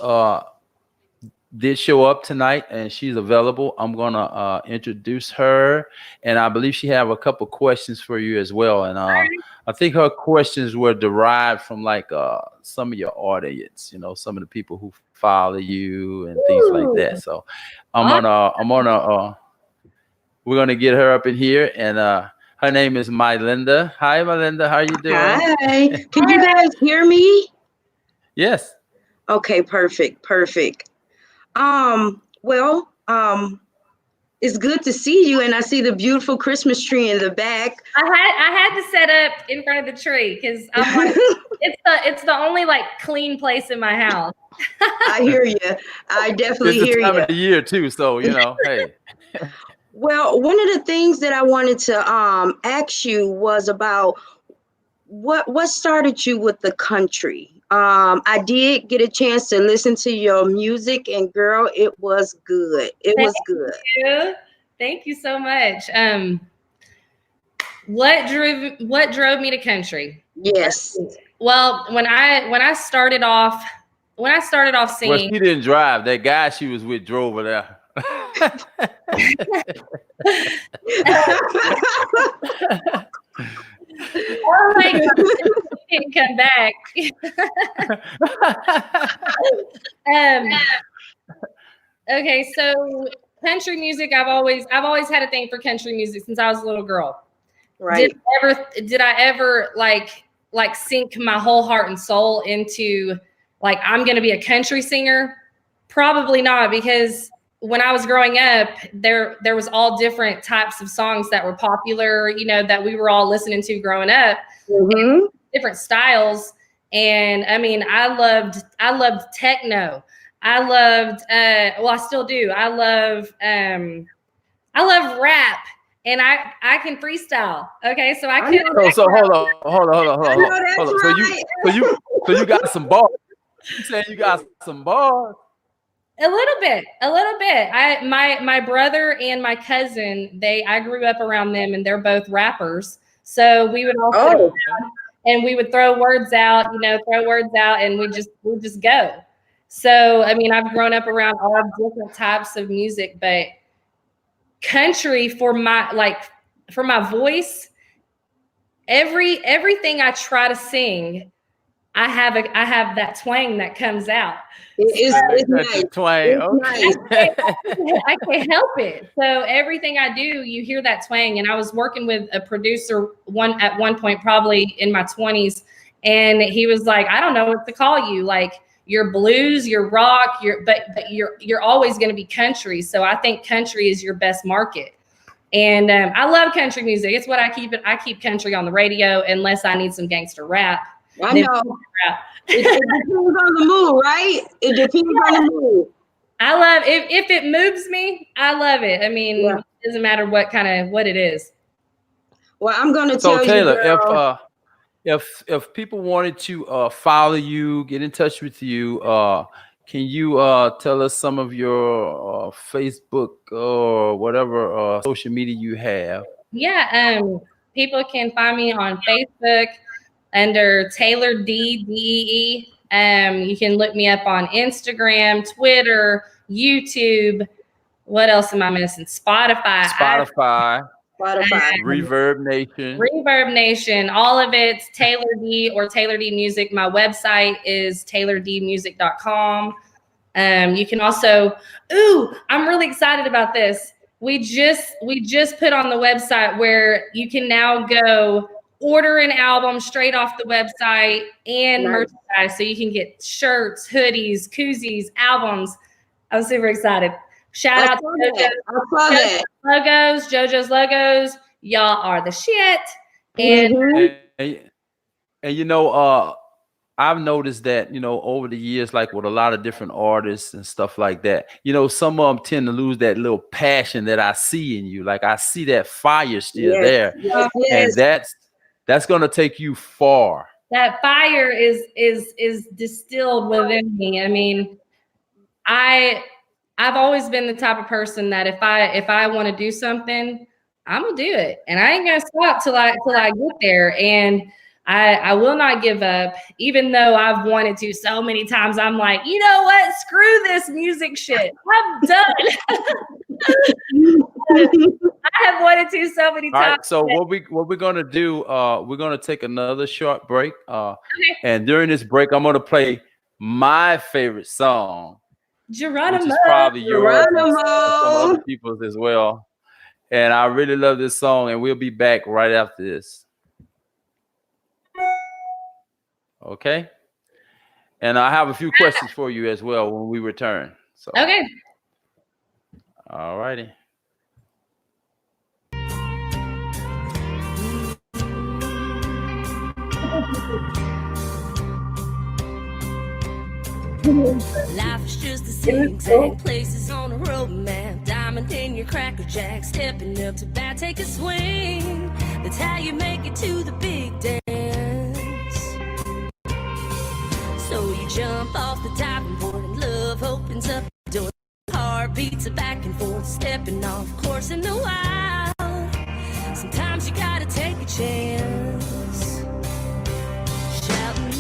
[SPEAKER 15] did show up tonight, and she's available. I'm gonna introduce her, and I believe she have a couple questions for you as well. And I think her questions were derived from like some of your audience, you know, some of the people who follow you and things like that. So we're gonna get her up in here, and her name is Mylinda. Hi, Mylinda. How are you doing?
[SPEAKER 17] Hi. Can you guys hear me?
[SPEAKER 15] Yes.
[SPEAKER 17] Okay. Perfect. It's good to see you, and I see the beautiful Christmas tree in the back.
[SPEAKER 16] I had to set up in front of the tree because I'm like, it's the only like clean place in my house.
[SPEAKER 17] I hear you. I definitely hear you.
[SPEAKER 15] It's the time of the year too, so you know, hey.
[SPEAKER 17] Well, one of the things that I wanted to ask you was about what started you with the country. I did get a chance to listen to your music, and girl, it was good.
[SPEAKER 16] Thank you so much. What drove me to country?
[SPEAKER 17] Yes.
[SPEAKER 16] Well, when I started off singing,
[SPEAKER 15] Well, she didn't drive. That guy she was with drove her there.
[SPEAKER 16] oh my God, he didn't come back. Okay, so country music, I've always had a thing for country music since I was a little girl.
[SPEAKER 17] Right.
[SPEAKER 16] Did I ever like sink my whole heart and soul into like I'm gonna be a country singer? Probably not, because when I was growing up, there was all different types of songs that were popular, you know, that we were all listening to growing up, different styles. And I mean, I loved techno. I loved, well, I still do. I love rap, and I can freestyle. Okay, so I can.
[SPEAKER 15] So hold on. So you got some bars. You saying you got some bars?
[SPEAKER 16] A little bit. My brother and my cousin, I grew up around them, and they're both rappers. So we would all and we would throw words out, and we just go. So I mean, I've grown up around all different types of music, but country for my voice, everything I try to sing, I have that twang that comes out.
[SPEAKER 17] It's nice.
[SPEAKER 15] Twang. Okay.
[SPEAKER 16] I can't help it. So everything I do, you hear that twang. And I was working with a producer at one point, probably in my 20s, and he was like, I don't know what to call you. Like, you're blues, you're rock, but you're always going to be country. So I think country is your best market. And I love country music. It's what I keep. I keep country on the radio unless I need some gangster rap.
[SPEAKER 17] I know. It depends on the mood, right? It depends on the mood.
[SPEAKER 16] I love if it moves me, I love it. I mean, It doesn't matter what it is.
[SPEAKER 17] Well, I'm gonna tell you.
[SPEAKER 15] So Taylor, if people wanted to follow you, get in touch with you, can you tell us some of your Facebook or whatever social media you have?
[SPEAKER 16] Yeah, people can find me on Facebook under Taylor D DEE. You can look me up on Instagram, Twitter, YouTube. What else am I missing? Spotify. Reverb Nation. All of it's Taylor D or Taylor D Music. My website is taylordmusic.com. You can also, I'm really excited about this. We just put on the website where you can now go order an album straight off the website and merchandise. So you can get shirts, hoodies, koozies, albums. I'm super excited. Shout out to JoJo's Logos. Y'all are the shit.
[SPEAKER 15] And you know, I've noticed that, you know, over the years, like with a lot of different artists and stuff like that, you know, some of them tend to lose that little passion that I see in you. Like I see that fire still there. And that's going to take you far.
[SPEAKER 16] That fire is distilled within me. I mean, I've always been the type of person that if I want to do something, I'm gonna do it, and I ain't gonna stop till I get there. And I will not give up, even though I've wanted to so many times. I'm like, you know what? Screw this music shit. I'm done. I have wanted to so many times.
[SPEAKER 15] All right, so what we're gonna do? We're gonna take another short break. And during this break, I'm gonna play my favorite song.
[SPEAKER 16] Geronimo.
[SPEAKER 15] Which is probably yours and some other people's as well. And I really love this song, and we'll be back right after this. Okay? And I have a few questions for you as well when we return. So
[SPEAKER 16] okay.
[SPEAKER 15] All righty.
[SPEAKER 14] Life is just the zigzag places on a road map. Diamond in your cracker jack, stepping up to bat, take a swing. That's how you make it to the big dance. So you jump off the diving board and love opens up the door. Heartbeats are back and forth, stepping off course in the wild. Sometimes you gotta take a chance. Shouting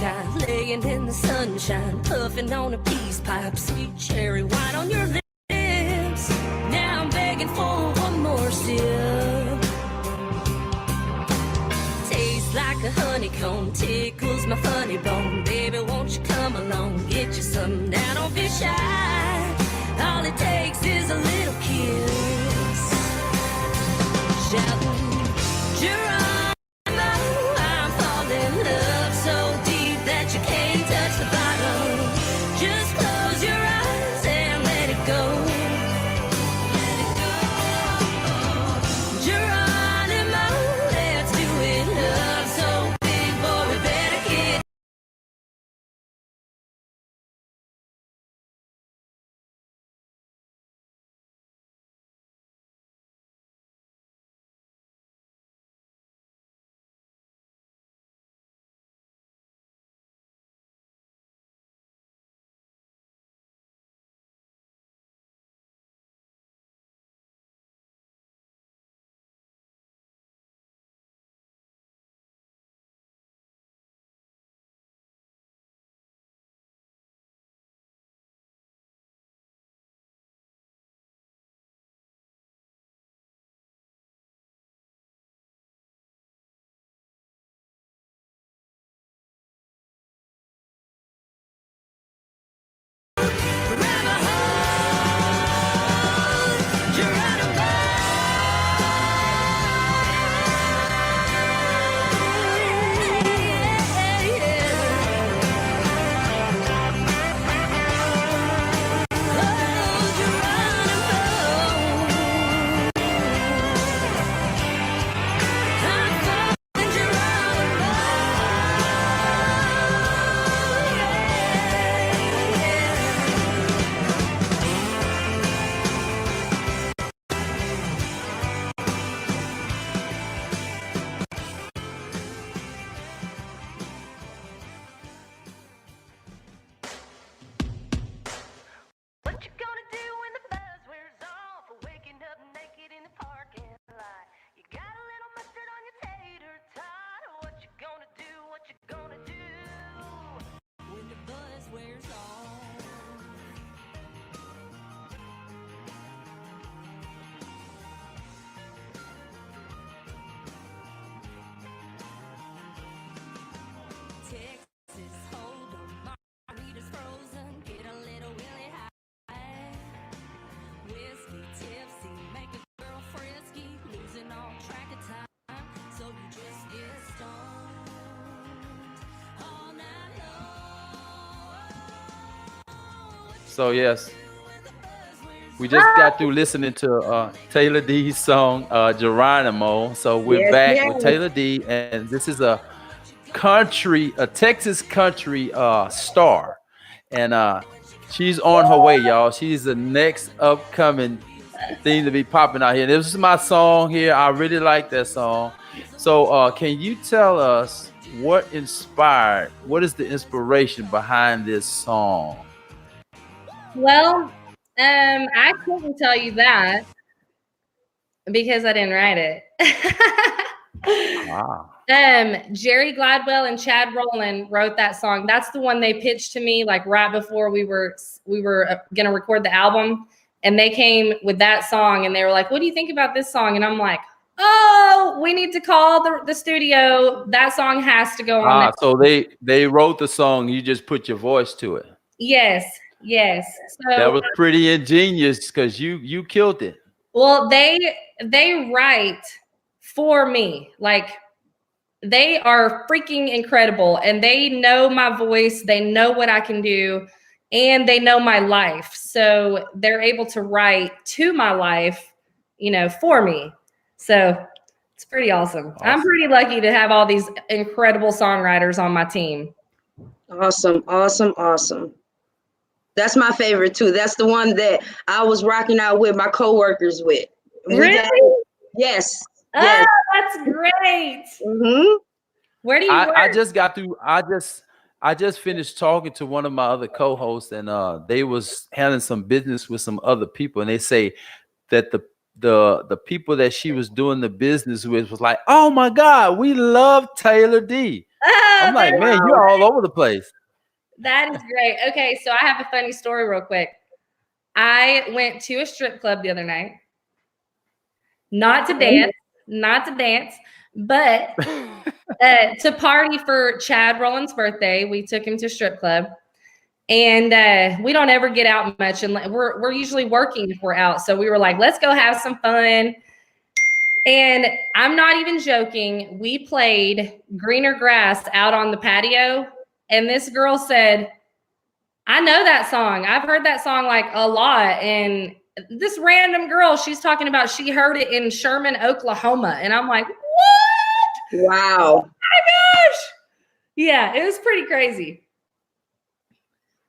[SPEAKER 14] kind, laying in the sunshine, puffing on a peace pipe, sweet cherry wine on your lips. Now I'm begging for one more sip. Tastes like a honeycomb, tickles my funny bone. Baby, won't you come along, get you some. Now don't be shy, all it takes is a little kiss. Shouting, Geronimo, I'm falling in love so deep that you can't touch the bottom. Just close your eyes and let it go. Let it go. Geronimo, let's do it. Love so big, boy, we better get. What you gonna do when the buzz wears off? Waking up naked in the parking lot. You got a little mustard on your tater tot. What you gonna do? What you gonna do when the buzz wears off? Texas Hold'em, margaritas frozen, get a little Willie high. Whiskey tipsy, make a girl frisky, losing all track of time, so you just get stoned all night long.
[SPEAKER 15] So yes, we just got through listening to Taylor D's song Geronimo. So we're back with Taylor D, and this is a Texas country star, and she's on her way, y'all. She's the next upcoming thing to be popping out here. This is my song here. I really like that song. So can you tell us what is the inspiration behind this song?
[SPEAKER 16] Well, I couldn't tell you that because I didn't write it.
[SPEAKER 15] Wow.
[SPEAKER 16] Jerry Gladwell and Chad Rowland wrote that song. That's the one they pitched to me like right before we were gonna record the album, and they came with that song and they were like, "What do you think about this song?" And I'm like, "Oh, we need to call the studio. That song has to go on."
[SPEAKER 15] So they wrote the song. You just put your voice to it.
[SPEAKER 16] Yes. So
[SPEAKER 15] that was pretty ingenious because you killed it.
[SPEAKER 16] Well, they write for me. Like, they are freaking incredible, and they know my voice, they know what I can do, and they know my life. So they're able to write to my life, for me. So it's pretty awesome. I'm pretty lucky to have all these incredible songwriters on my team.
[SPEAKER 17] Awesome. That's my favorite too. That's the one that I was rocking out with my coworkers with.
[SPEAKER 16] Really?
[SPEAKER 17] Yes.
[SPEAKER 16] Oh, that's great.
[SPEAKER 17] Mm-hmm.
[SPEAKER 16] Where do you work?
[SPEAKER 15] I just got through. I just finished talking to one of my other co-hosts, and they was handling some business with some other people, and they say that the people that she was doing the business with was like, "Oh my God, we love Taylor D." I'm like, man, you're all over the place.
[SPEAKER 16] That is great. Okay, so I have a funny story real quick. I went to a strip club the other night. Not to dance, but to party for Chad Rowland's birthday. We took him to a strip club. And we don't ever get out much, and we're usually working if we're out. So we were like, let's go have some fun. And I'm not even joking. We played Greener Grass out on the patio. And this girl said, I know that song. I've heard that song like a lot. And this random girl, she's talking about she heard it in Sherman, Oklahoma. And I'm like, what?
[SPEAKER 17] Wow.
[SPEAKER 16] Oh my gosh. Yeah, it was pretty crazy.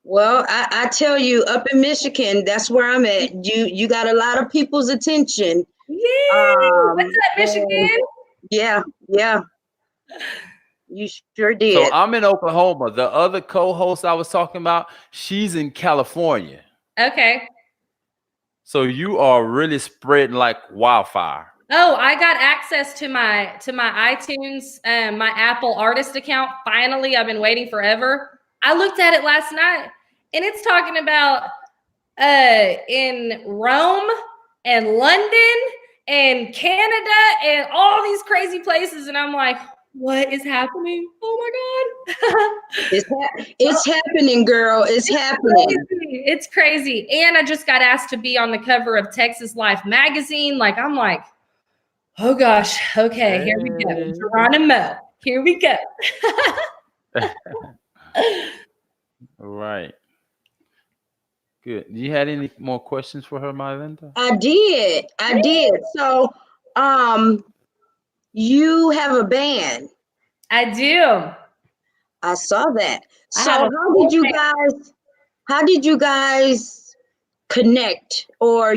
[SPEAKER 17] Well, I tell you, up in Michigan, that's where I'm at. You got a lot of people's attention.
[SPEAKER 16] Yeah. What's up, Michigan?
[SPEAKER 17] Yeah. You sure did.
[SPEAKER 15] So I'm in Oklahoma. The other co-host I was talking about, she's in California.
[SPEAKER 16] Okay.
[SPEAKER 15] So you are really spreading like wildfire.
[SPEAKER 16] Oh, I got access to my iTunes, my Apple artist account. Finally, I've been waiting forever. I looked at it last night, and it's talking about in Rome and London and Canada and all these crazy places, and I'm like, what is happening? Oh my God.
[SPEAKER 17] It's happening, girl. It's happening.
[SPEAKER 16] Crazy. It's crazy. And I just got asked to be on the cover of Texas Life magazine. Like, I'm like, oh gosh, okay, here we go. Geronimo, here we go.
[SPEAKER 15] Right. Good. Do you had any more questions for her, Mylinda?
[SPEAKER 17] I did. So, you have a band.
[SPEAKER 16] I do.
[SPEAKER 17] I saw that. So how did you guys connect, or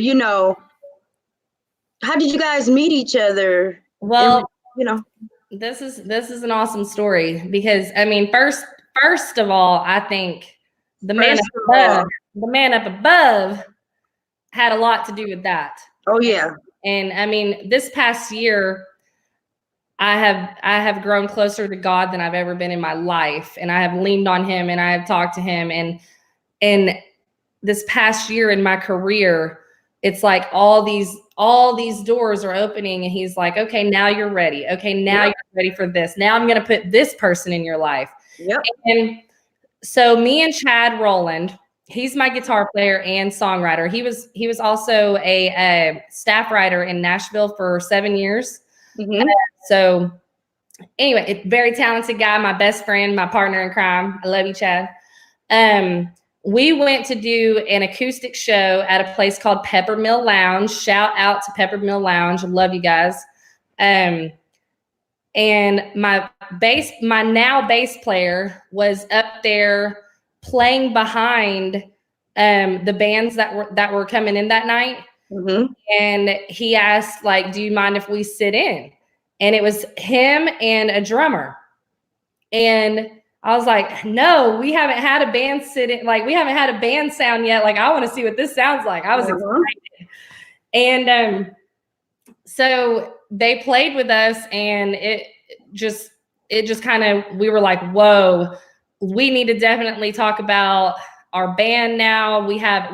[SPEAKER 17] how did you guys meet each other?
[SPEAKER 16] Well, this is an awesome story because I mean, first of all, I think the man up above had a lot to do with that.
[SPEAKER 17] Oh yeah.
[SPEAKER 16] And I mean, this past year, I have grown closer to God than I've ever been in my life. And I have leaned on him and I have talked to him. And this past year in my career, it's like all these doors are opening and he's like, okay, now you're ready. Okay, now you're ready for this. Now I'm going to put this person in your life.
[SPEAKER 17] Yep.
[SPEAKER 16] And so me and Chad Rowland, he's my guitar player and songwriter. He was also a staff writer in Nashville for 7 years.
[SPEAKER 17] Mm-hmm.
[SPEAKER 16] So anyway, very talented guy, my best friend, my partner in crime. I love you, Chad. We went to do an acoustic show at a place called Peppermill Lounge. Shout out to Peppermill Lounge. I love you guys. And my now bass player was up there playing behind the bands that were coming in that night.
[SPEAKER 17] Mm-hmm.
[SPEAKER 16] And he asked, like, do you mind if we sit in? And it was him and a drummer. And I was like, no, we haven't had a band sit in. Like, we haven't had a band sound yet. Like, I want to see what this sounds like. I was excited. And so they played with us, and it just kind of, we were like, whoa, we need to definitely talk about our band now. We had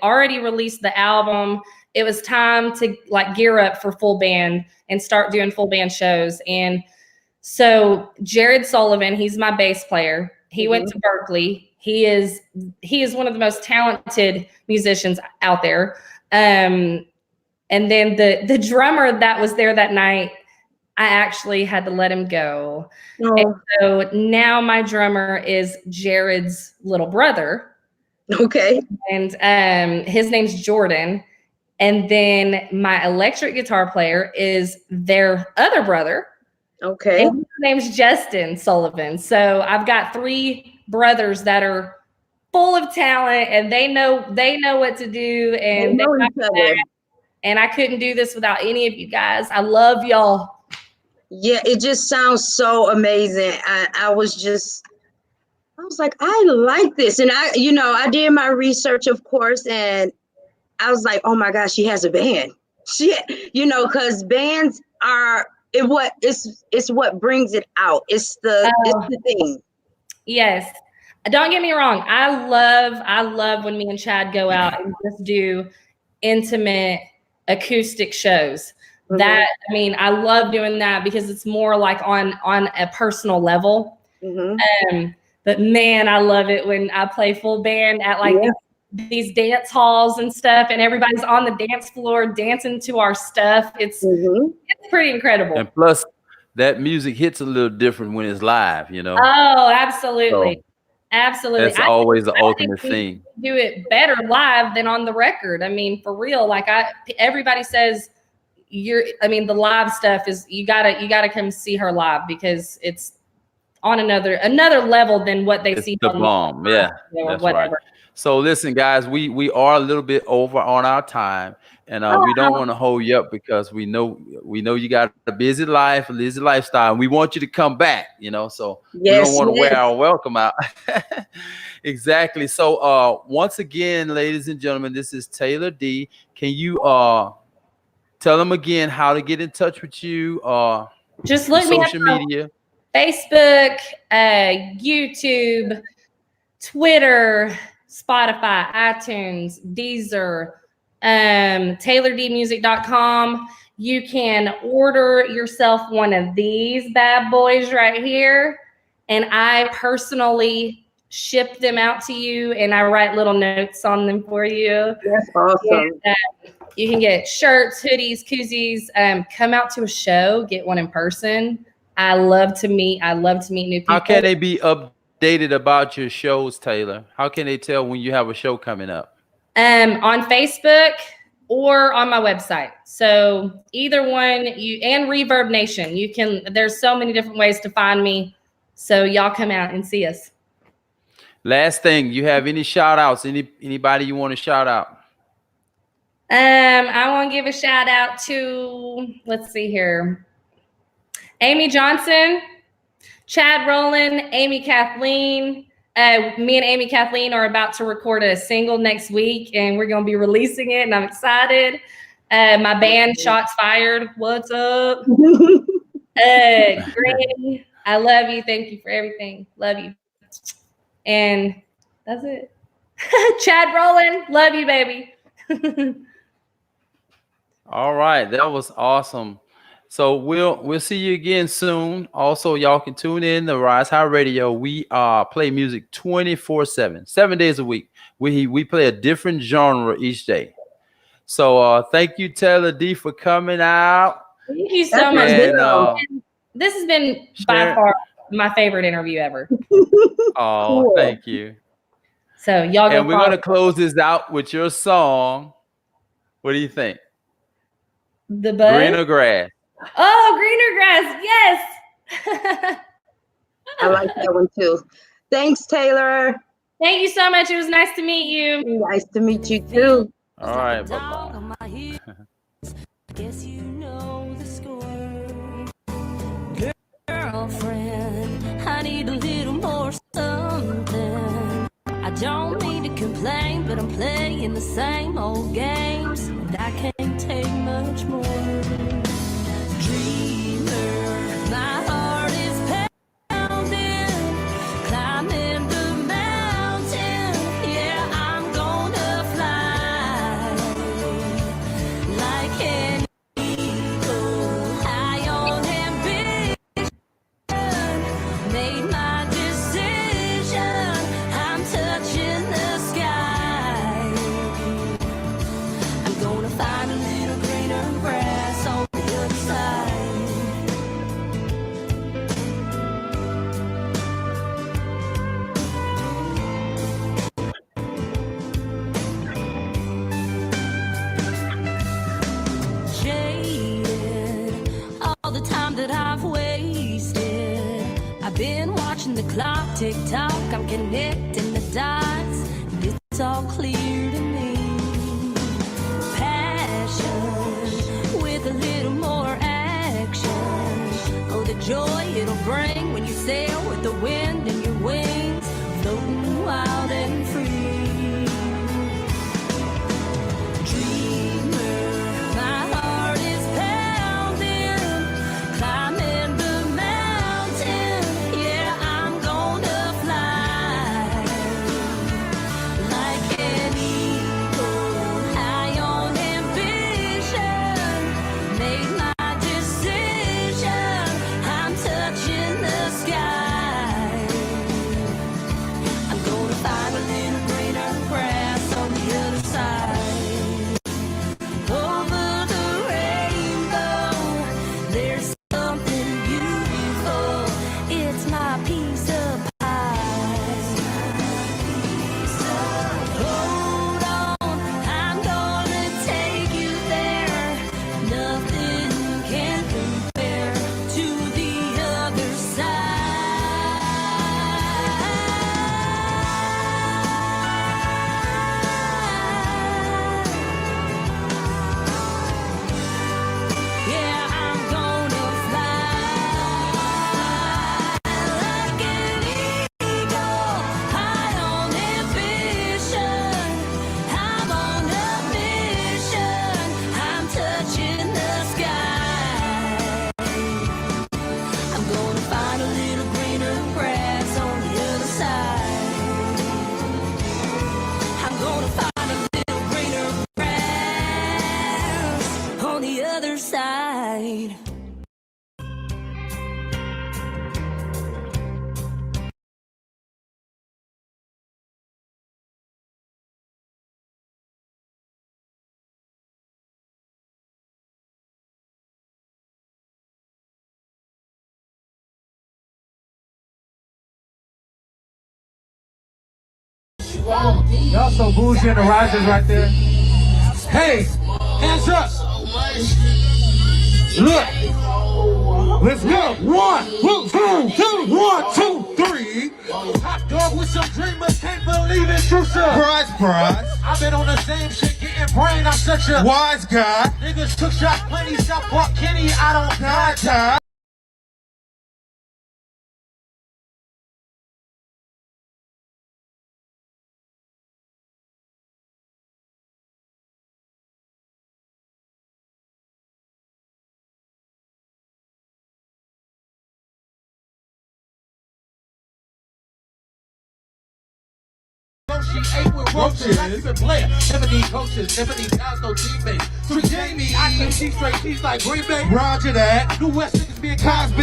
[SPEAKER 16] already released the album. It was time to like gear up for full band and start doing full band shows. And so Jared Sullivan, he's my bass player. He went to Berkeley. He is one of the most talented musicians out there. And then the drummer that was there that night, I actually had to let him go. Oh. And so now my drummer is Jared's little brother.
[SPEAKER 17] Okay.
[SPEAKER 16] And his name's Jordan. And then my electric guitar player is their other brother.
[SPEAKER 17] Okay.
[SPEAKER 16] And his name's Justin Sullivan. So I've got 3 brothers that are full of talent, and they know what to do, and they know each other. And I couldn't do this without any of you guys. I love y'all.
[SPEAKER 17] Yeah, it just sounds so amazing. I was like, I like this. And I did my research, of course, and I was like, oh my gosh, she has a band. Because bands are, it's what brings it out. It's the thing.
[SPEAKER 16] Yes. Don't get me wrong. I love when me and Chad go out and just do intimate acoustic shows.
[SPEAKER 17] Mm-hmm.
[SPEAKER 16] That, I mean, I love doing that because it's more like on a personal level.
[SPEAKER 17] Mm-hmm.
[SPEAKER 16] But man, I love it when I play full band at like these dance halls and stuff, and everybody's on the dance floor dancing to our stuff. It's pretty incredible.
[SPEAKER 15] And plus, that music hits a little different when it's live, you know?
[SPEAKER 16] Oh, absolutely.
[SPEAKER 15] So,
[SPEAKER 16] absolutely.
[SPEAKER 15] that's always the ultimate thing.
[SPEAKER 16] Do it better live than on the record. I mean, for real. Like everybody says the live stuff is you gotta come see her live because it's on another level than what they see
[SPEAKER 15] the
[SPEAKER 16] on
[SPEAKER 15] bomb. Yeah,
[SPEAKER 16] or
[SPEAKER 15] that's
[SPEAKER 16] whatever.
[SPEAKER 15] right. So listen, guys, we are a little bit over on our time, and we don't want to hold you up because we know you got a busy lifestyle, and we want you to come back, you know. So we don't want to wear our welcome out. Exactly. So once again, ladies and gentlemen, this is Taylor D. Can you tell them again how to get in touch with you?
[SPEAKER 16] Just look me up
[SPEAKER 15] social media.
[SPEAKER 16] Facebook, YouTube, Twitter, Spotify, iTunes, Deezer, TaylorDmusic.com. You can order yourself one of these bad boys right here, and I personally ship them out to you, and I write little notes on them for you.
[SPEAKER 17] That's awesome.
[SPEAKER 16] And, you can get shirts, hoodies, koozies. Come out to a show, get one in person. I love to meet new people.
[SPEAKER 15] How can they be updated about your shows, Taylor? How can they tell when you have a show coming up?
[SPEAKER 16] On Facebook or on my website. So either one, and Reverb Nation. There's so many different ways to find me. So y'all come out and see us.
[SPEAKER 15] Last thing, you have any shout outs? Anybody you want to shout out?
[SPEAKER 16] I want to give a shout out to, let's see here, Amy Johnson, Chad Rowland, Amy Kathleen. Me and Amy Kathleen are about to record a single next week, and we're going to be releasing it, and I'm excited. My band, Shots Fired. What's up? Granny, I love you. Thank you for everything. Love you. And that's it. Chad Rowland, love you, baby.
[SPEAKER 15] All right, that was awesome. So we'll see you again soon. Also, y'all can tune in to Rise High Radio. We play music 24/7, 7 days a week. We play a different genre each day. So thank you, Taylor D, for coming out.
[SPEAKER 16] Thank you so much. This has been by far my favorite interview ever.
[SPEAKER 15] Oh, cool. Thank you.
[SPEAKER 16] So y'all go.
[SPEAKER 15] And we're gonna close this out with your song. What do you think?
[SPEAKER 16] The Buzz?
[SPEAKER 15] Greener Grass.
[SPEAKER 16] Oh, Greener Grass. Yes.
[SPEAKER 17] I like that one too. Thanks, Taylor.
[SPEAKER 16] Thank you so much. It was nice to meet you.
[SPEAKER 17] Nice to meet you too.
[SPEAKER 15] All right. Bye-bye.
[SPEAKER 14] Guess you know the score. Girlfriend, I need a little more something. I don't mean to complain, but I'm playing the same old games, and I can't take much more. Dreamer, my heart is pounding, climbing the mountain. Yeah, I'm gonna fly like an eagle, high on ambition. Made my decision, I'm touching the sky. I'm gonna find a little greener grass on the other side. Jaded, all the time that I've wasted. I've been watching the clock tick tock. I'm connecting the dots. It's all clear to me. Passion with a little more action. Oh, the joy it'll bring when you sail with the wind in your wings, floating wild and free. Dreamer, my heart is pounding.
[SPEAKER 9] Y'all so bougie in the risers right there. Hey, hands up. Look. Let's go. 1, 2, 2, 1, 2, 3. Hot dog with some dreamers, can't believe it's true, sir. Prize. I've been on the same shit, getting brain. I'm such a wise guy. Niggas took shots, plenty, South Park Kenny. I don't die. She ate with roaches, I keep it player. Never need coaches, never need guys, no teammates. So Jamie, I can see straight, she's like Green Bay. Roger that. New West niggas being Cosby.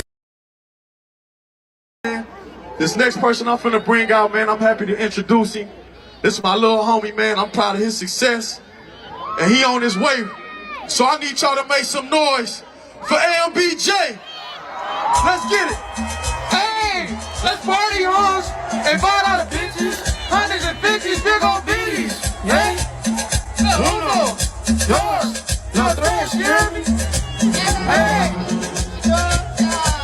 [SPEAKER 6] This next person I'm finna bring out, man, I'm happy to introduce him. This is my little homie, man. I'm proud of his success. And he on his way. So I need y'all to make some noise for AMBJ. Let's get it.
[SPEAKER 9] Hey, let's party, hoes. Invite all the bitches. 150s, big old bitties. Yeah? Uno, dos, no tres, you hear me?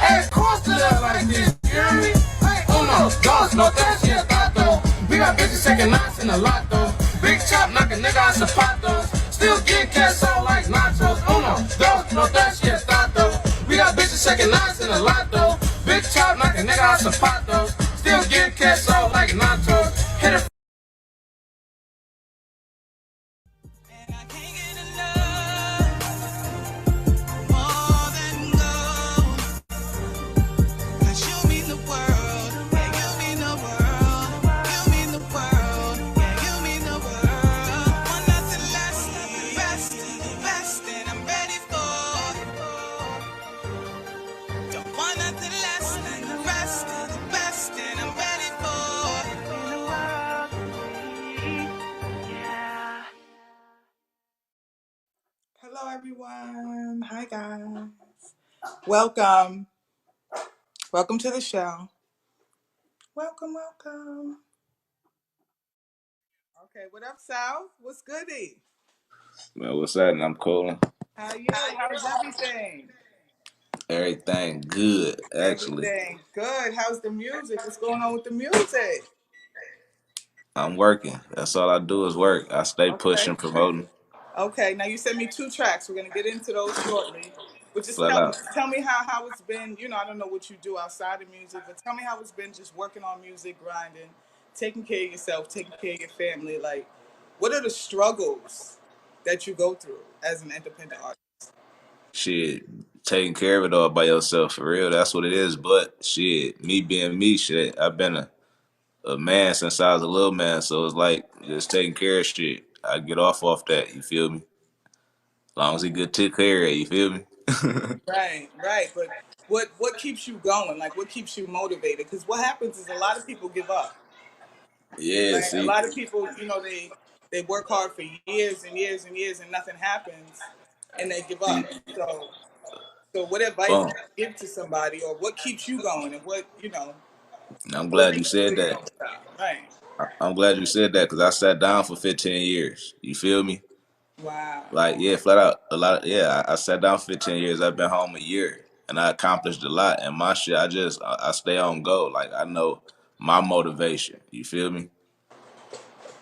[SPEAKER 9] Hey, cross the left like this, you hear me? Hey, uno, dos, no tres, yeah, tato. We got bitches taking knots in the lot, though. Big chop, knock a nigga out zapatos. Still get queso like nachos. Uno, dos, no tres, yeah, tato. We got bitches taking knots in the lot, though. Big chop, knock a nigga out zapatos. Still get queso like nachos. Hit it.
[SPEAKER 18] Hello everyone. Hi guys. Welcome. Welcome to the show. Welcome. Okay, what up, South? What's goody?
[SPEAKER 19] Man, what's happening? I'm calling.
[SPEAKER 18] How you? How's everything?
[SPEAKER 19] Everything good, actually.
[SPEAKER 18] Everything good. How's the music? What's going on with the music?
[SPEAKER 19] I'm working. That's all I do is work. I stay pushing, promoting.
[SPEAKER 18] Okay, now you sent me 2 tracks. We're gonna get into those shortly. But just tell me how it's been. You know, I don't know what you do outside of music, but tell me how it's been just working on music, grinding, taking care of yourself, taking care of your family. Like, what are the struggles that you go through as an independent artist?
[SPEAKER 19] Shit, taking care of it all by yourself, for real. That's what it is. But shit, me being me, shit, I've been a man since I was a little man. So it's like just taking care of shit. I get off that, you feel me? As long as he good took care of it, you feel me?
[SPEAKER 18] Right. But what keeps you going? Like, what keeps you motivated? Because what happens is a lot of people give up.
[SPEAKER 19] Yeah,
[SPEAKER 18] right?
[SPEAKER 19] see.
[SPEAKER 18] A lot of people, you know, they work hard for years and years and years and nothing happens and they give up. So what advice do you give to somebody, or what keeps you going, and what, you know?
[SPEAKER 19] I'm glad you said that.
[SPEAKER 18] Right.
[SPEAKER 19] I'm glad you said that because I sat down for 15 years. You feel me?
[SPEAKER 18] Wow.
[SPEAKER 19] Like, yeah, flat out, I sat down for 15 years. I've been home a year and I accomplished a lot. And my shit, I stay on go. Like, I know my motivation. You feel me?